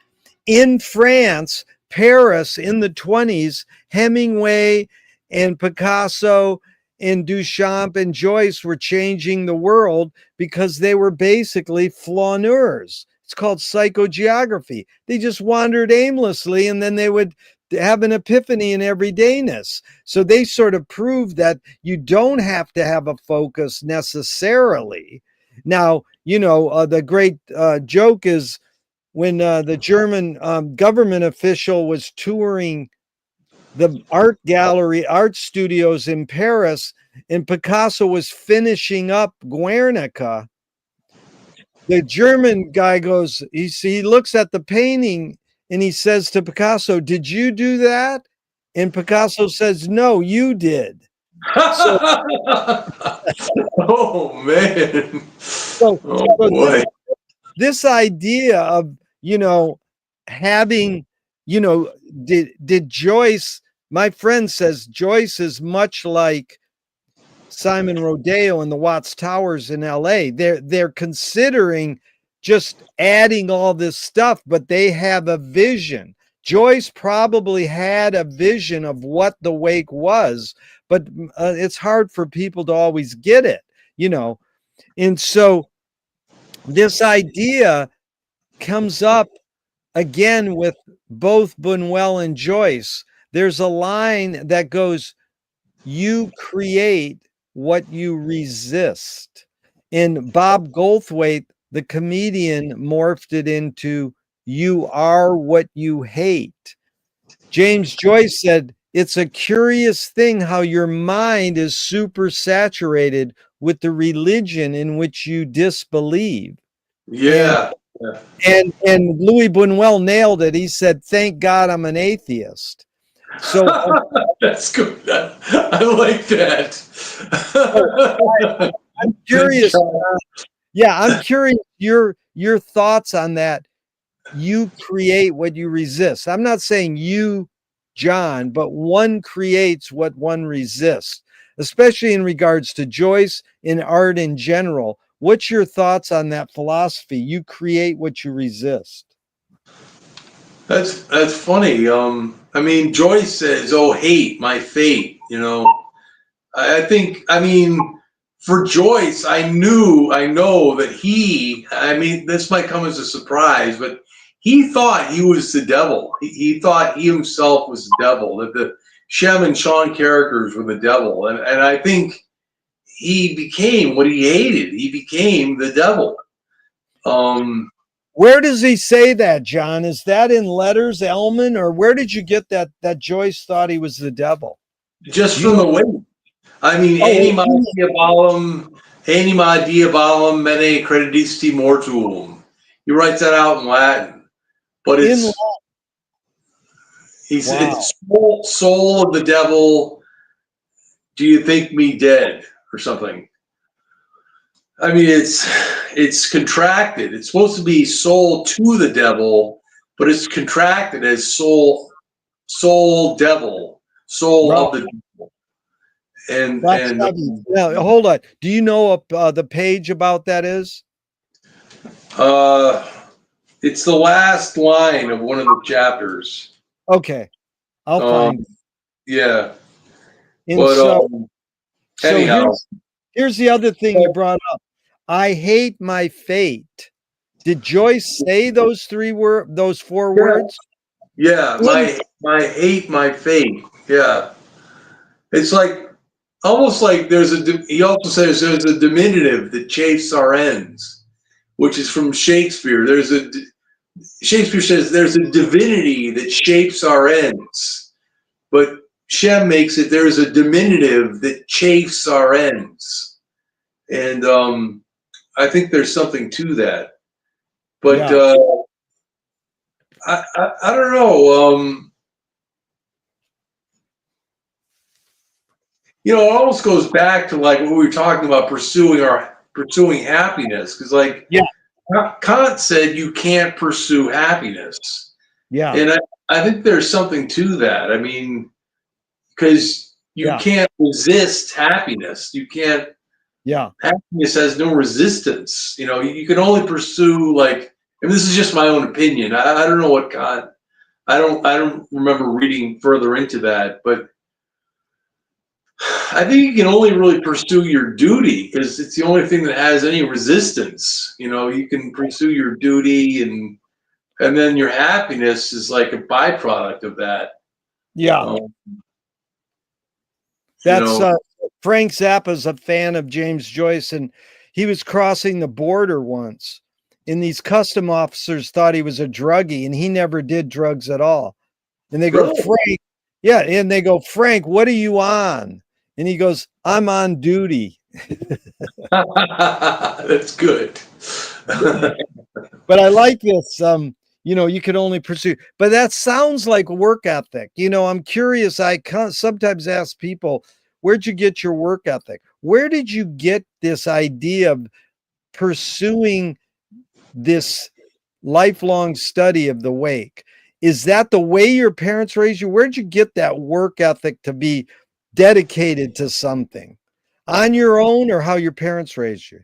in France, Paris in the 20s, Hemingway and Picasso and Duchamp and Joyce were changing the world because they were basically flaneurs. It's called psychogeography. They just wandered aimlessly and then they would have an epiphany in everydayness. So they sort of proved that you don't have to have a focus necessarily. Now, the great joke is when the German government official was touring the art studios in Paris, and Picasso was finishing up Guernica. The German guy he looks at the painting and he says to Picasso, "Did you do that?" And Picasso says, "No, you did." So, Oh man. so, Oh so boy. this idea of having did Joyce, my friend says Joyce is much like Simon Rodeo and the Watts Towers in LA. They're considering just adding all this stuff, but they have a vision. Joyce probably had a vision of what the wake was, but it's hard for people to always get it. And so this idea comes up again with both Buñuel and Joyce. There's a line that goes, "You create what you resist." And Bob Goldthwait, the comedian, morphed it into, "You are what you hate." James Joyce said, it's a curious thing how your mind is super saturated with the religion in which you disbelieve. And Yeah. Yeah. and Louis Buñuel nailed it. He said, "Thank God I'm an atheist." So, That's good. I like that. so I'm Thank curious. God. Yeah, I'm curious your thoughts on that. You create what you resist. I'm not saying you, John, but one creates what one resists, especially in regards to Joyce, in art in general. What's your thoughts on that philosophy? You create what you resist. That's funny. I mean, Joyce says, "Oh, hate my fate." You know, I think. I mean, for Joyce, I know that he. I mean, this might come as a surprise, but he thought he was the devil. He thought he himself was the devil. That the Shem and Sean characters were the devil, and I think he became what he hated. He became the devil. Um, Where does he say that, John? Is that in Letters, Elman, or where did you get that Joyce thought he was the devil? just Do you from know? the way. I mean, Oh, anima diabolum mene credidisti mortuum. He writes that out in Latin, but in wow. it's soul of the devil. Do you think me dead or something? I mean, it's contracted. It's supposed to be soul to the devil, but it's contracted as soul devil, soul Right. of the devil, That's and heavy. Now, hold on. Do you know what the page about that is? uh, it's the last line of one of the chapters. Okay, I'll Um, find it. yeah, And but so anyhow, here's the other thing you brought up. I hate my fate. Did Joyce say those four yeah, words? yeah, In, my hate, my fate. Yeah, it's like almost like he also says there's a diminutive that chafes our ends, which is from Shakespeare. Shakespeare says there's a divinity that shapes our ends, but Shem makes it there's a diminutive that chafes our ends, and I think there's something to that. But yeah, I don't know. You know, it almost goes back to like what we were talking about pursuing happiness, because like yeah, Kant said, you can't pursue happiness, yeah, and I think there's something to that. I mean, because you yeah, can't resist happiness. You can't. yeah, Happiness has no resistance. You know, you can only pursue like. And this is just my own opinion. I don't know what Kant. I don't remember reading further into that, but I think you can only really pursue your duty because it's the only thing that has any resistance. You know, you can pursue your duty and then your happiness is like a byproduct of that. yeah. Um, you That's know, Frank Zappa's a fan of James Joyce, and he was crossing the border once, and these custom officers thought he was a druggie, and he never did drugs at all. And they go, really, Frank, yeah, and they go, Frank, what are you on? And he goes, I'm on duty. that's good. But I like this. You could only pursue, but that sounds like work ethic. I'm curious. Sometimes ask people, where'd you get your work ethic? Where did you get this idea of pursuing this lifelong study of the wake? Is that the way your parents raised you? Where'd you get that work ethic to be dedicated to something on your own, or how your parents raised you?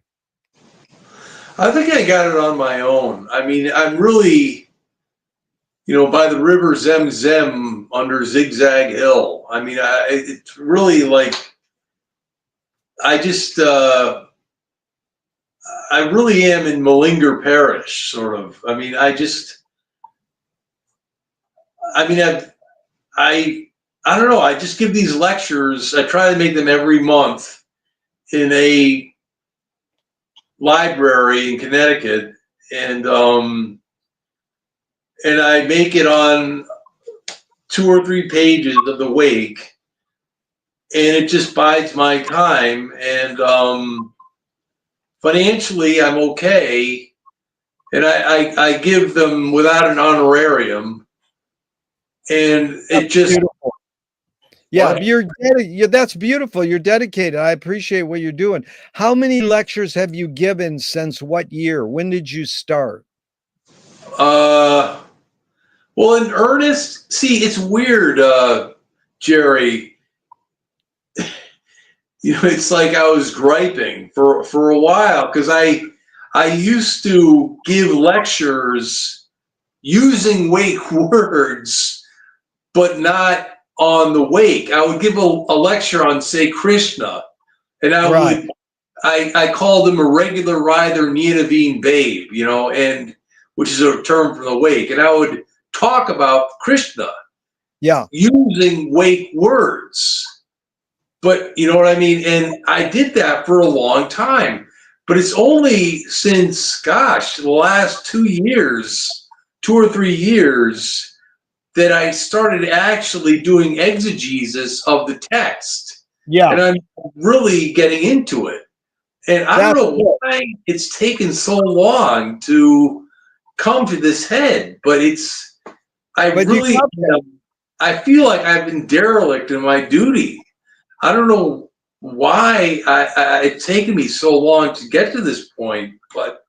I think I got it on my own. I mean, I'm really, by the river Zem Zem under Zigzag Hill. I mean, it's really like I just I really am in Malinger Parish, sort of. I mean, I mean, I don't know. I just give these lectures. I try to make them every month in a library in Connecticut, and I make it on 2 or 3 pages of the wake, and it just bides my time. And financially, I'm okay, and I give them without an honorarium, and it just Beautiful. Yeah, what? that's beautiful. You're dedicated. I appreciate what you're doing. How many lectures have you given since what year? When did you start? Uh, well, in earnest, see, it's weird, Gerry. It's like I was griping for a while because I used to give lectures using wake words, but not on the wake. I would give a lecture on, say, Krishna, and Right. I called him a regular rider Nineveh babe, and which is a term from the wake, and I would talk about Krishna Yeah. using wake words. But you know what I mean? And I did that for a long time. But it's only since, gosh, the last 2 years, 2 or 3 years, that I started actually doing exegesis of the text. Yeah. And I'm really getting into it. And I don't That's know why it's taken so long to come to this head, but but you got there. I feel like I've been derelict in my duty. I don't know why it's taken me so long to get to this point, but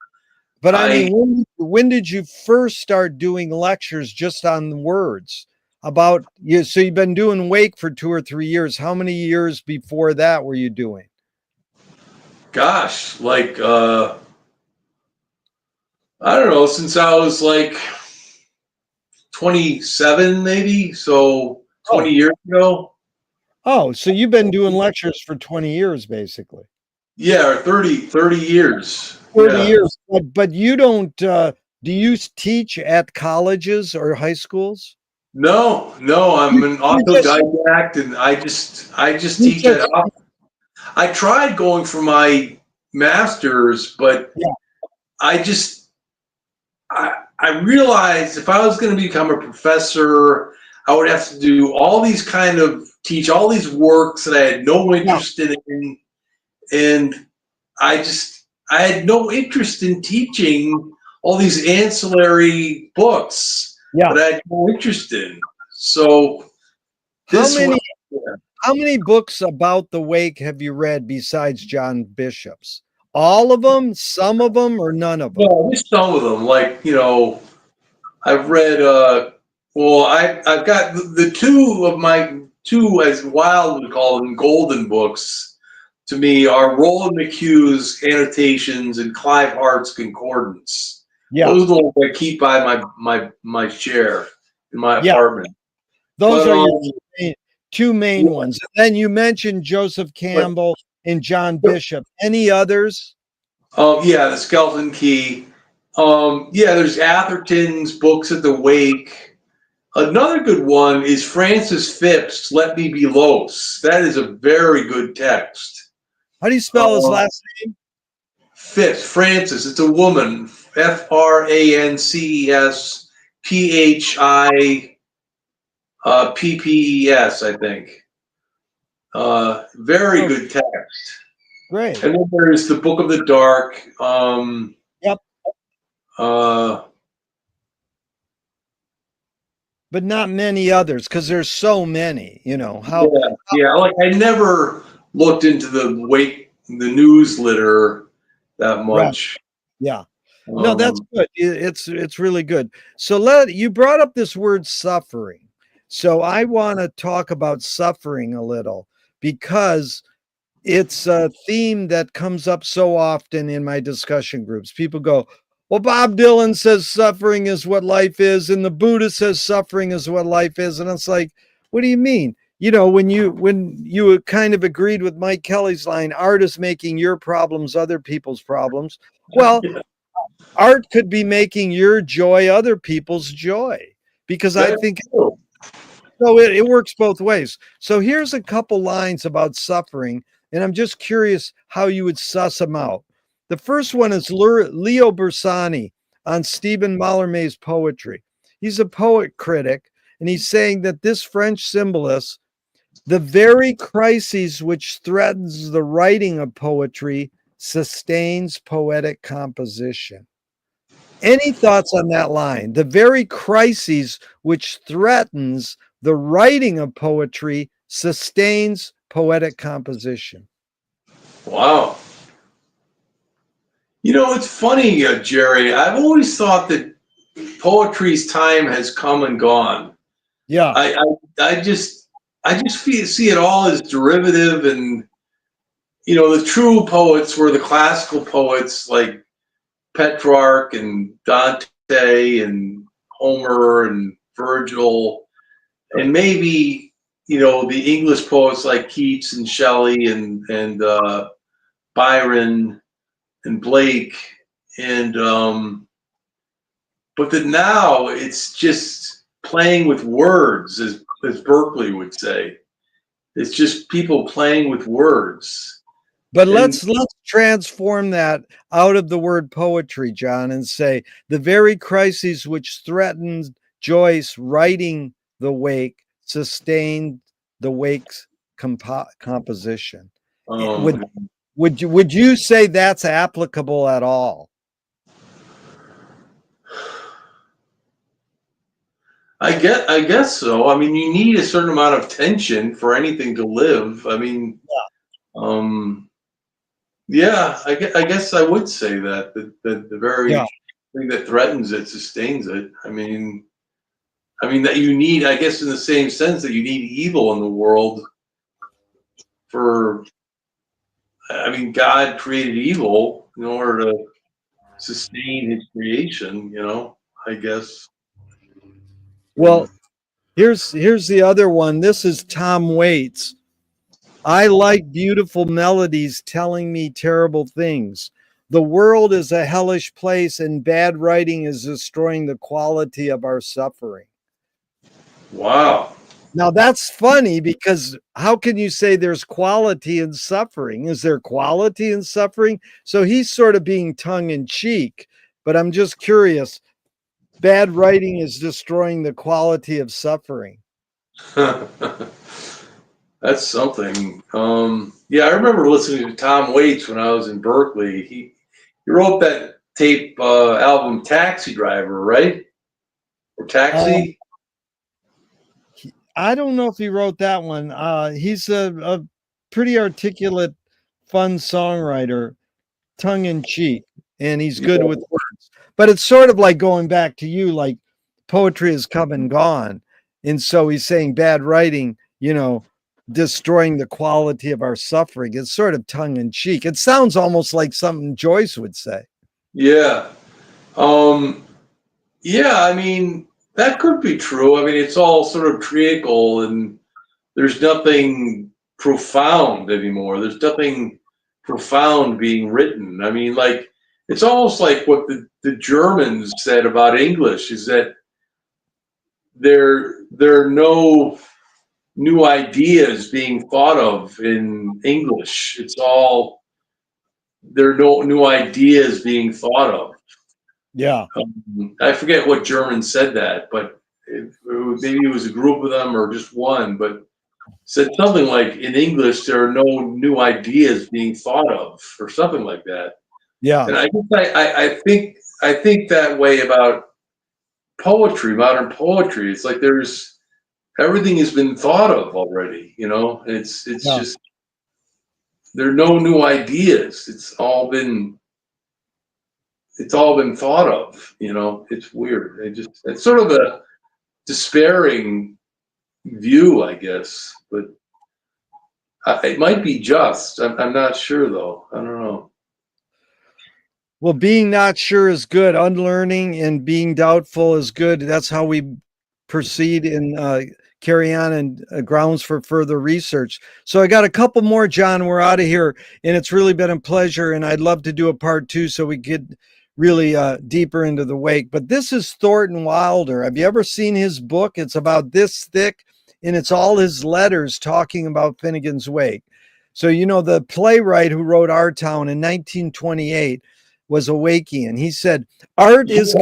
But I I, mean, when did you first start doing lectures just on words about you? So you've been doing Wake for 2 or 3 years. How many years before that were you doing? gosh, like, I don't know, since I was like 27, maybe, so 20 Oh, years ago. oh, so you've been doing lectures for 20 years, basically. Yeah, or 30 years. 30 Yeah. years. But you don't, do you teach at colleges or high schools? No, no, I'm You, an you just, autodidact, and I just you teach it. just, I tried going for my master's, but yeah, I just I realized if I was going to become a professor, I would have to do all these kind of teach all these works that I had no yeah, interest in, and I had no interest in teaching all these ancillary books yeah. that I had no interest in. So How this many was, How many books about the wake have you read besides John Bishop's? All of them, some of them, or none of them? well, just some of them, like, I've read, well, I've got the two of my two, as Wild would call them, golden books to me are Roland McHugh's Annotations and Clive Hart's Concordance. Yeah, Those are the ones I keep by my chair in my yeah. apartment. Those But are your two main yeah, ones. And then you mentioned Joseph but Campbell and John Bishop. Any others? yeah, the Skeleton Key. Yeah, there's Atherton's books at the Wake. Another good one is Francis Phipps' Let Me Be Los. That is a very good text. How do you spell his Uh, last name? Phipps, Francis, it's a woman. Francis, I think. Very Oh, good text. great. And then there's the Book of the Dark. Yep. Uh, But not many others because there's so many, how yeah, yeah. Like I never looked into the newsletter that right. much. Yeah. No, that's Um, good. It's really good. So you brought up this word suffering. So I want to talk about suffering a little because it's a theme that comes up so often in my discussion groups. People go, "Well, Bob Dylan says suffering is what life is, and the Buddha says suffering is what life is." And it's like, what do you mean? When you kind of agreed with Mike Kelly's line, art is making your problems other people's problems. Well, art could be making your joy other people's joy because I that's think true. so it works both ways. So here's a couple lines about suffering, and I'm just curious how you would suss them out. The first one is Leo Bersani on Stephen Mallarmé's poetry. He's a poet critic, And he's saying that this French symbolist, the very crises which threatens the writing of poetry sustains poetic composition. Any thoughts on that line? The very crises which threatens the writing of poetry sustains poetic composition. Wow. You know, it's funny, Jerry. I've always thought that poetry's time has come and gone. Yeah. I just see it all as derivative, and the true poets were the classical poets like Petrarch and Dante and Homer and Virgil, and maybe the English poets like Keats and Shelley and Byron and Blake, and but that now it's just playing with words, as Berkeley would say. It's just people playing with words. But let's transform that out of the word poetry, John, and say the very crises which threatened Joyce writing The Wake sustained The Wake's composition. Would you say that's applicable at all? I guess so. I mean, you need a certain amount of tension for anything to live. I mean, yeah, I guess I would say that the very thing that threatens it sustains it. I mean that you need, I guess, in the same sense that you need evil in the world God created evil in order to sustain his creation, I guess. Well, here's the other one. This is Tom Waits. I like beautiful melodies telling me terrible things. The world is a hellish place, and bad writing is destroying the quality of our suffering. Wow. Now that's funny, because how can you say there's quality in suffering? Is there quality in suffering? So he's sort of being tongue in cheek, but I'm just curious. Bad writing is destroying the quality of suffering. That's something. Yeah, I remember listening to Tom Waits when I was in Berkeley. He wrote that tape album Taxi Driver, right? Or Taxi? I don't know if he wrote that one. He's a pretty articulate, fun songwriter, tongue in cheek, and he's good with words. But it's sort of like going back to you, like poetry has come and gone. And so he's saying bad writing, destroying the quality of our suffering. It's sort of tongue in cheek. It sounds almost like something Joyce would say. Yeah. Yeah, I mean, that could be true. I mean, it's all sort of treacle, and there's nothing profound anymore. There's nothing profound being written. I mean, like, it's almost like what the Germans said about English, is that there are no new ideas being thought of in English. There are no new ideas being thought of. Yeah. I forget what German said that, but maybe it was a group of them or just one, but said something like, in English, there are no new ideas being thought of, or something like that. Yeah. And I think that way about poetry, modern poetry. It's like everything has been thought of already, it's just, there are no new ideas. It's all been thought of, it's weird. It's sort of a despairing view, I guess, but it might be just. I'm not sure, though. I don't know. Well, being not sure is good. Unlearning and being doubtful is good. That's how we proceed and carry on, and grounds for further research. So I got a couple more, John. We're out of here, and it's really been a pleasure. And I'd love to do a part 2 so we get really deeper into the Wake. But this is Thornton Wilder. Have you ever seen his book? It's about this thick, and it's all his letters talking about Finnegan's Wake. So, the playwright who wrote Our Town in 1928 was a Wakean. He said, art is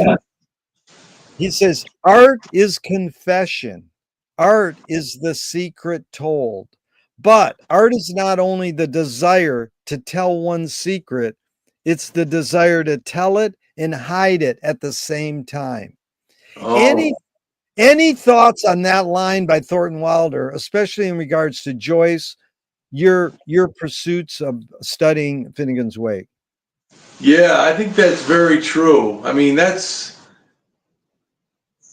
He says, art is confession. Art is the secret told. But art is not only the desire to tell one's secret, it's the desire to tell it and hide it at the same time. Any Oh, any thoughts on that line by Thornton Wilder, especially in regards to Joyce, your pursuits of studying Finnegan's Wake? yeah, I think that's very true. I mean, that's,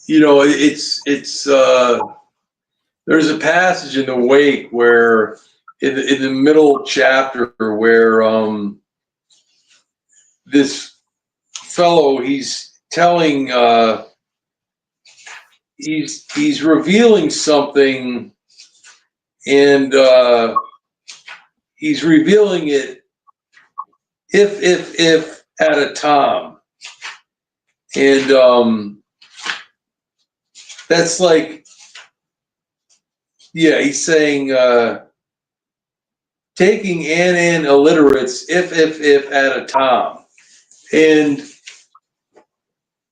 it's there's a passage in the Wake where in the middle chapter where this fellow he's telling he's revealing something, and he's revealing it if at a time, and that's like, yeah, he's saying taking an illiterates if at a time, and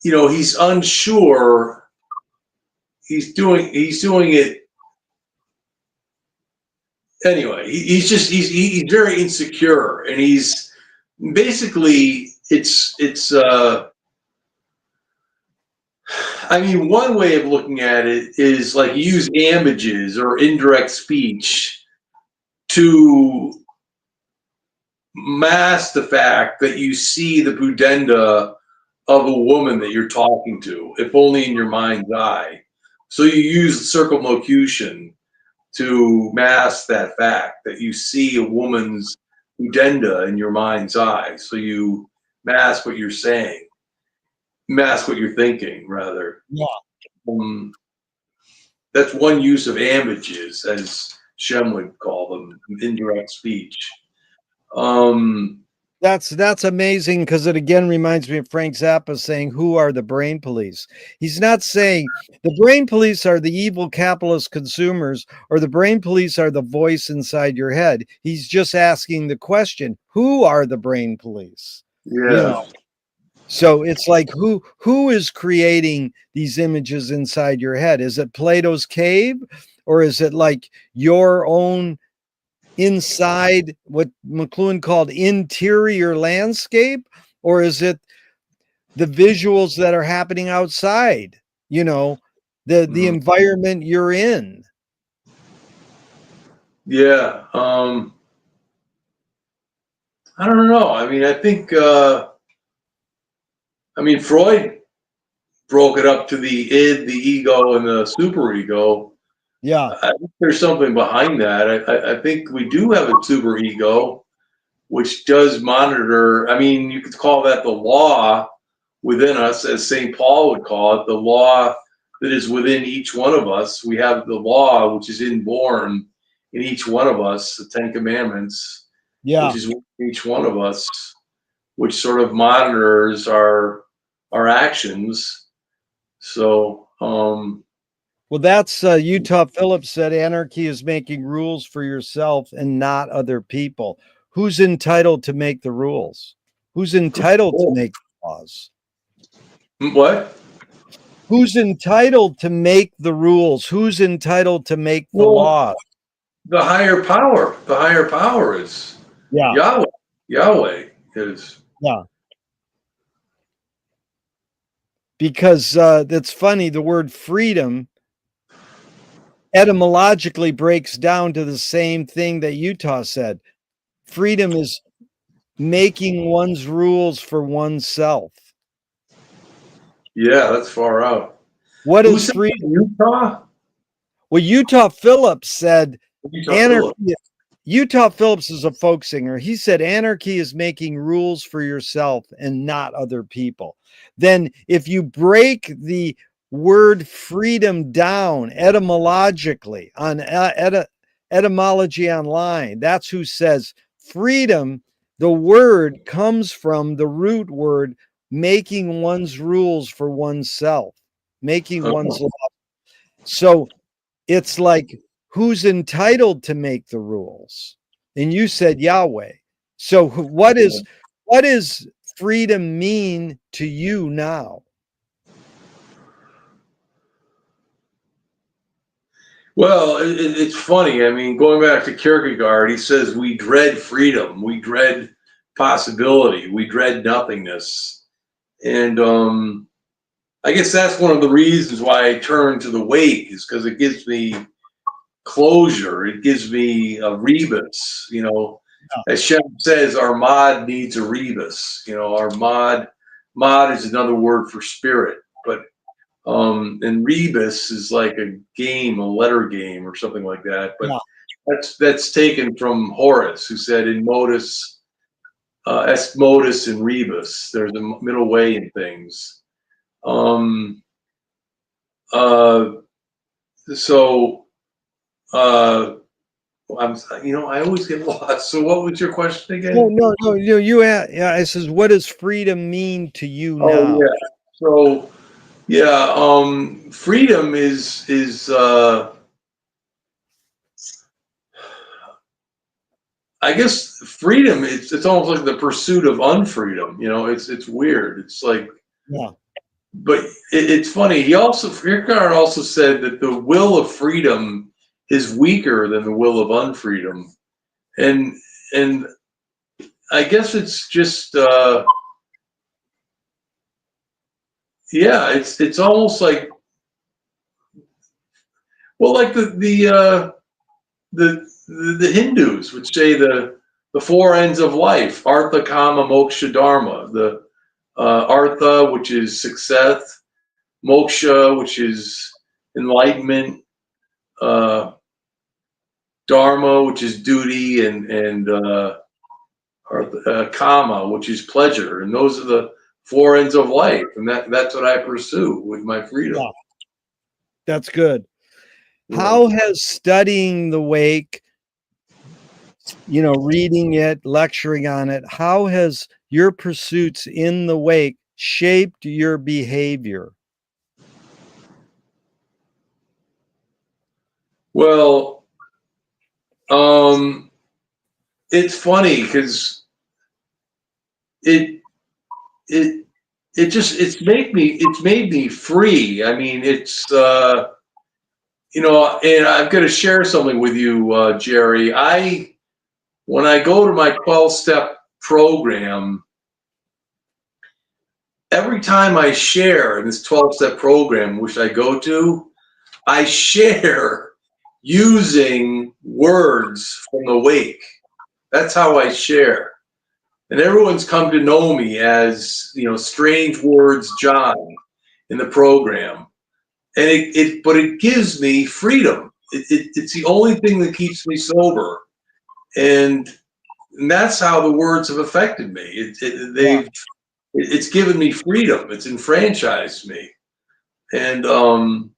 he's unsure. He's doing it anyway. He's very insecure, and he's basically it's I mean, one way of looking at it is like use images or indirect speech to mask the fact that you see the pudenda of a woman that you're talking to, if only in your mind's eye. So you use circumlocution to mask that fact that you see a woman's pudenda in your mind's eye. So you mask what you're saying, mask what you're thinking, rather. Yeah. Um, that's one use of images, as Shem would call them, indirect speech. Um, That's amazing because it again reminds me of Frank Zappa saying, "Who are the brain police?" He's not saying the brain police are the evil capitalist consumers or the brain police are the voice inside your head. He's just asking the question, "Who are the brain police?" You yeah, know. So it's like who is creating these images inside your head? Is it Plato's cave, or is it like your own inside what McLuhan called interior landscape, or is it the visuals that are happening outside, the mhm. environment you're in? Yeah. I don't know. I mean, I think. I mean, Freud broke it up to the id, the ego, and the superego. Yeah, I think there's something behind that. I think we do have a superego, which does monitor. I mean, you could call that the law within us, as St. Paul would call it, the law that is within each one of us. We have the law, which is inborn in each one of us, the Ten Commandments, which yeah. is within each one of us, which sort of monitors our actions. So, Well, that's Utah Phillips said anarchy is making rules for yourself and not other people. Who's entitled to make the rules? Who's entitled to make the laws? what? Who's entitled to make the rules? Who's entitled to make the Well, law? the higher power. The higher power is Yeah, Yahweh. Yahweh is. yeah. Because it's funny, the word freedom etymologically breaks down to the same thing that Utah said. Freedom is making one's rules for oneself. Yeah, that's far out. What Who is said freedom? Utah? Well, Utah Phillips said Utah Phillips. anarchy. Utah Phillips is a folk singer. He said anarchy is making rules for yourself and not other people. Then, if you break the word freedom down etymologically on etymology online, that's who says freedom. The word comes from the root word making one's rules for oneself, making one's Oh, law. So it's like who's entitled to make the rules? And you said Yahweh. So what is freedom mean to you now? Well, it's funny. I mean, going back to Kierkegaard, he says we dread freedom, we dread possibility, we dread nothingness, and I guess that's one of the reasons why I turn to the wake is because it gives me closure. It gives me a rebus. You know, as Shem says, our mod needs a rebus. You know, our mod is another word for spirit, but and rebus is like a game, a letter game, or something like that. But Yeah. that's taken from Horace, who said in modus, est modus in rebus. There's a middle way in things. Um, uh, so I'm, I always get lost. So what was your question No, again? no, no. Yeah. It says, what does freedom mean to you Oh now? yeah. So yeah, freedom is I guess freedom. It's almost like the pursuit of unfreedom. You know, it's weird. It's like, Yeah. but it's funny. Kierkegaard also said that the will of freedom is weaker than the will of unfreedom, and and I guess it's just yeah, it's almost like, well, like the Hindus would say the four ends of life: artha, kama, moksha, dharma. The artha, which is success; moksha, which is enlightenment; uh, dharma, which is duty; and kama, which is pleasure. And those are the four ends of life, and that's what I pursue with my freedom. Yeah. That's good. Yeah. How has studying the wake, reading it, lecturing on it, how has your pursuits in the wake shaped your behavior? Well, it's funny because it it it's made me free. I mean, and I'm going to share something with you, Gerry. When I go to my 12-step program, every time I share in this 12-step program, which I go to, I share using words from the wake. That's how I share. And everyone's come to know me as, Strange Words John in the program. And but it gives me freedom. It's the only thing that keeps me sober. And that's how the words have affected me. Yeah. It's given me freedom. It's enfranchised me. And I'm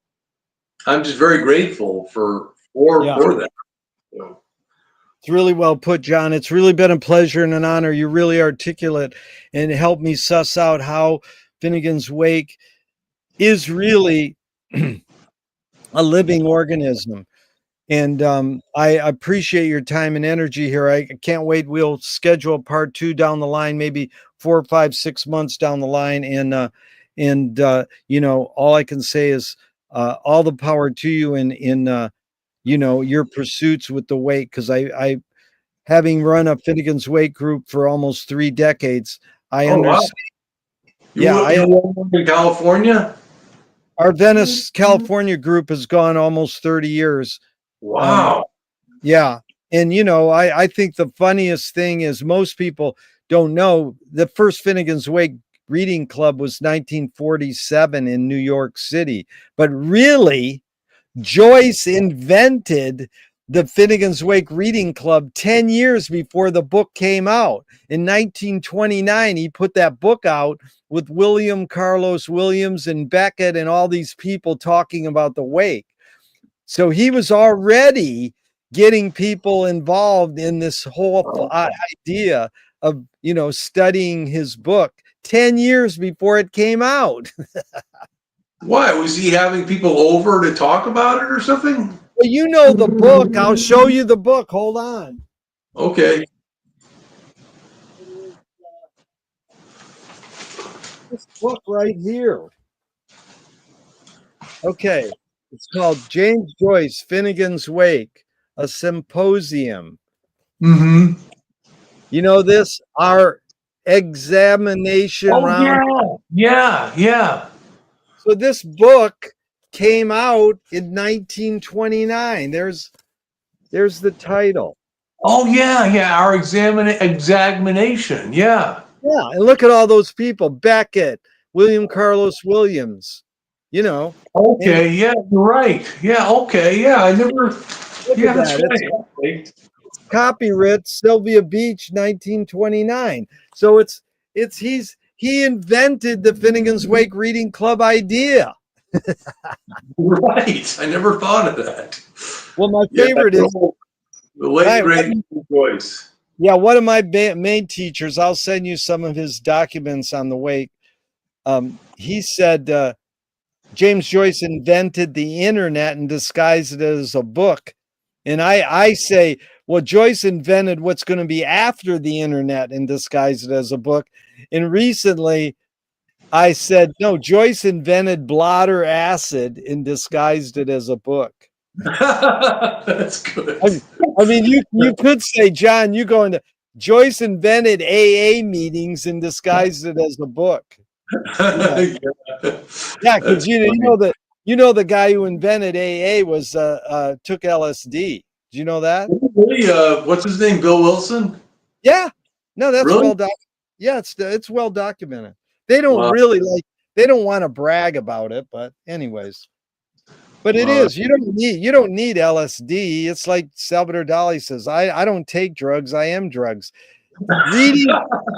just very grateful Yeah. for that. So, It's really well put, John. It's really been a pleasure and an honor. You're really articulate and helped me suss out how Finnegan's Wake is really a living organism. And I appreciate your time and energy here. I can't wait. We'll schedule part two down the line, maybe 4, 5, 6 months down the line. All I can say is all the power to you in your pursuits with the wake. Because I, having run a Finnegan's Wake group for almost 3 decades, I oh wow, understand. Yeah, you live in California? our Venice, California group has gone almost 30 years. Um, Wow. Yeah. And I think the funniest thing is most people don't know the first Finnegan's Wake reading club was 1947 in New York City. But really, Joyce invented the Finnegan's Wake Reading Club 10 years before the book came out. In 1929, he put that book out with William Carlos Williams and Beckett and all these people talking about the wake. So he was already getting people involved in this whole idea of, studying his book 10 years before it came out. Why was he having people over to talk about it or something? Well, you know the book. I'll show you the book. Hold on. Okay. It is this book right here. Okay. It's called James Joyce, Finnegan's Wake, a symposium. Mm-hmm. You know this? Our examination Oh round. yeah. So this book came out in 1929. There's the title. Oh yeah. Our examination. Yeah. Yeah, and look at all those people. Beckett, William Carlos Williams, you know. And Okay. Yeah. You're right. Yeah. Okay. Yeah. I never. look Yeah. at That's that. It's right. Okay. copyright Sylvia Beach, 1929. So he invented the Finnegan's Wake Reading Club idea. Right. I never thought of that. Well, my Yeah. favorite is The late great Joyce. yeah, one of my main teachers. I'll send you some of his documents on the wake. He said James Joyce invented the internet and disguised it as a book. And I say, well, Joyce invented what's going to be after the internet and disguised it as a book. And recently I said, no, Joyce invented blotter acid and disguised it as a book. That's good. I mean, you could say, John, you go into Joyce invented AA meetings and disguised it as a book. Yeah, because you know the guy who invented AA was took LSD. Do you know that? Really? What's his name? Bill Wilson? Yeah. No, that's Really? well documented. Yeah, it's well documented. They don't Wow. really they don't want to brag about it, but anyways. But it is. You don't need LSD. It's like Salvador Dali says, I don't take drugs, I am drugs. Reading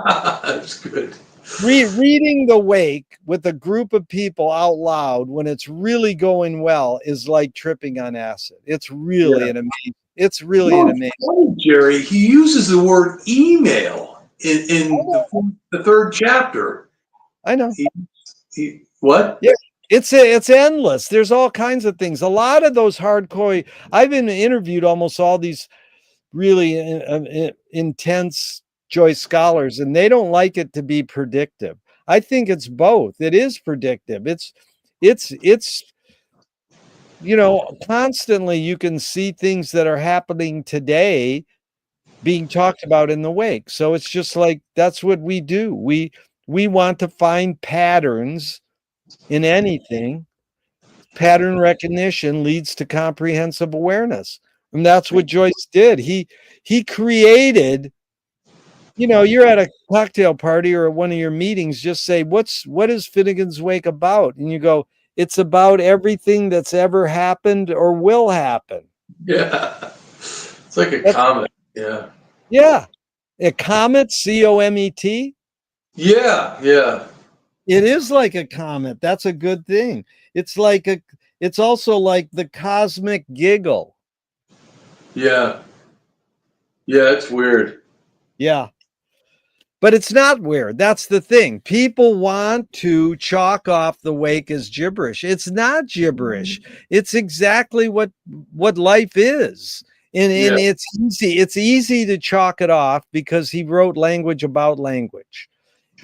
That's good. reading The Wake with a group of people out loud when it's really going well is like tripping on acid. It's really an amazing. It's really an amazing. Funny, Gerry, he uses the word email in the third chapter. I know. What? Yeah. It's endless. There's all kinds of things. A lot of those hardcore. I've been interviewed almost all these really intense Joyce scholars, and they don't like it to be predictive. I think it's both. It is predictive. It's constantly you can see things that are happening today being talked about in the wake. So it's just like that's what we do. We want to find patterns in anything. Pattern recognition leads to comprehensive awareness. And that's what Joyce did. He created, you're at a cocktail party or at one of your meetings, just say, what is Finnegan's Wake about? And you go, it's about everything that's ever happened or will happen. Yeah. It's like a comet. Yeah. Yeah. A comet, COMET. Yeah. It is like a comet. That's a good thing. It's also like the cosmic giggle. Yeah. Yeah, it's weird. Yeah. But it's not weird. That's the thing. People want to chalk off the wake as gibberish. It's not gibberish. It's exactly what life is. And it's easy. It's easy to chalk it off because he wrote language about language.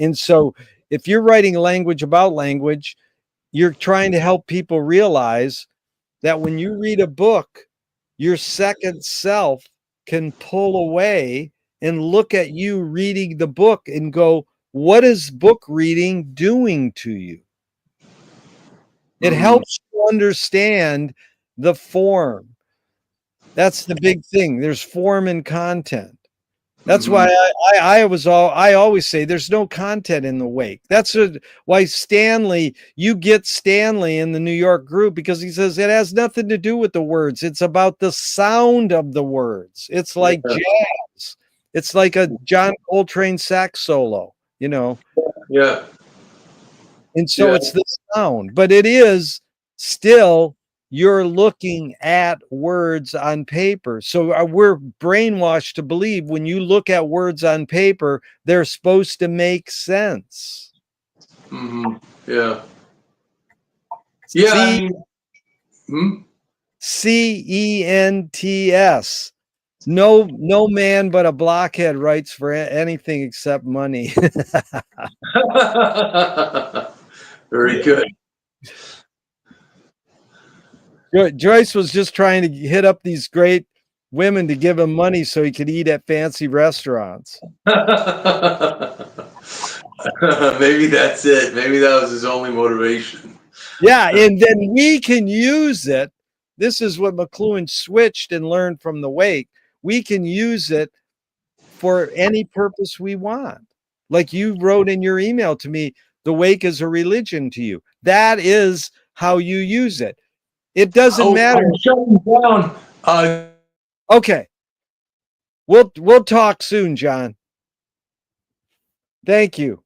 And so if you're writing language about language, you're trying to help people realize that when you read a book, your second self can pull away and look at you reading the book and go, what is book reading doing to you? It helps you understand the form. That's the big thing. There's form and content. That's why I always say there's no content in the wake. That's why you get Stanley in the New York group, because he says it has nothing to do with the words. It's about the sound of the words. It's like jazz. It's like a John Coltrane sax solo, Yeah. And so it's the sound, but it is still you're looking at words on paper. So we're brainwashed to believe when you look at words on paper, they're supposed to make sense. Mm-hmm. Yeah. Yeah. CENTS. No man but a blockhead writes for anything except money. Very good. Joyce was just trying to hit up these great women to give him money so he could eat at fancy restaurants. Maybe that's it. Maybe that was his only motivation. Yeah, and then we can use it. This is what McLuhan switched and learned from the wake. We can use it for any purpose we want. Like you wrote in your email to me, the wake is a religion to you. That is how you use it. It doesn't matter. I'm shutting down. Okay. We'll talk soon, John. Thank you.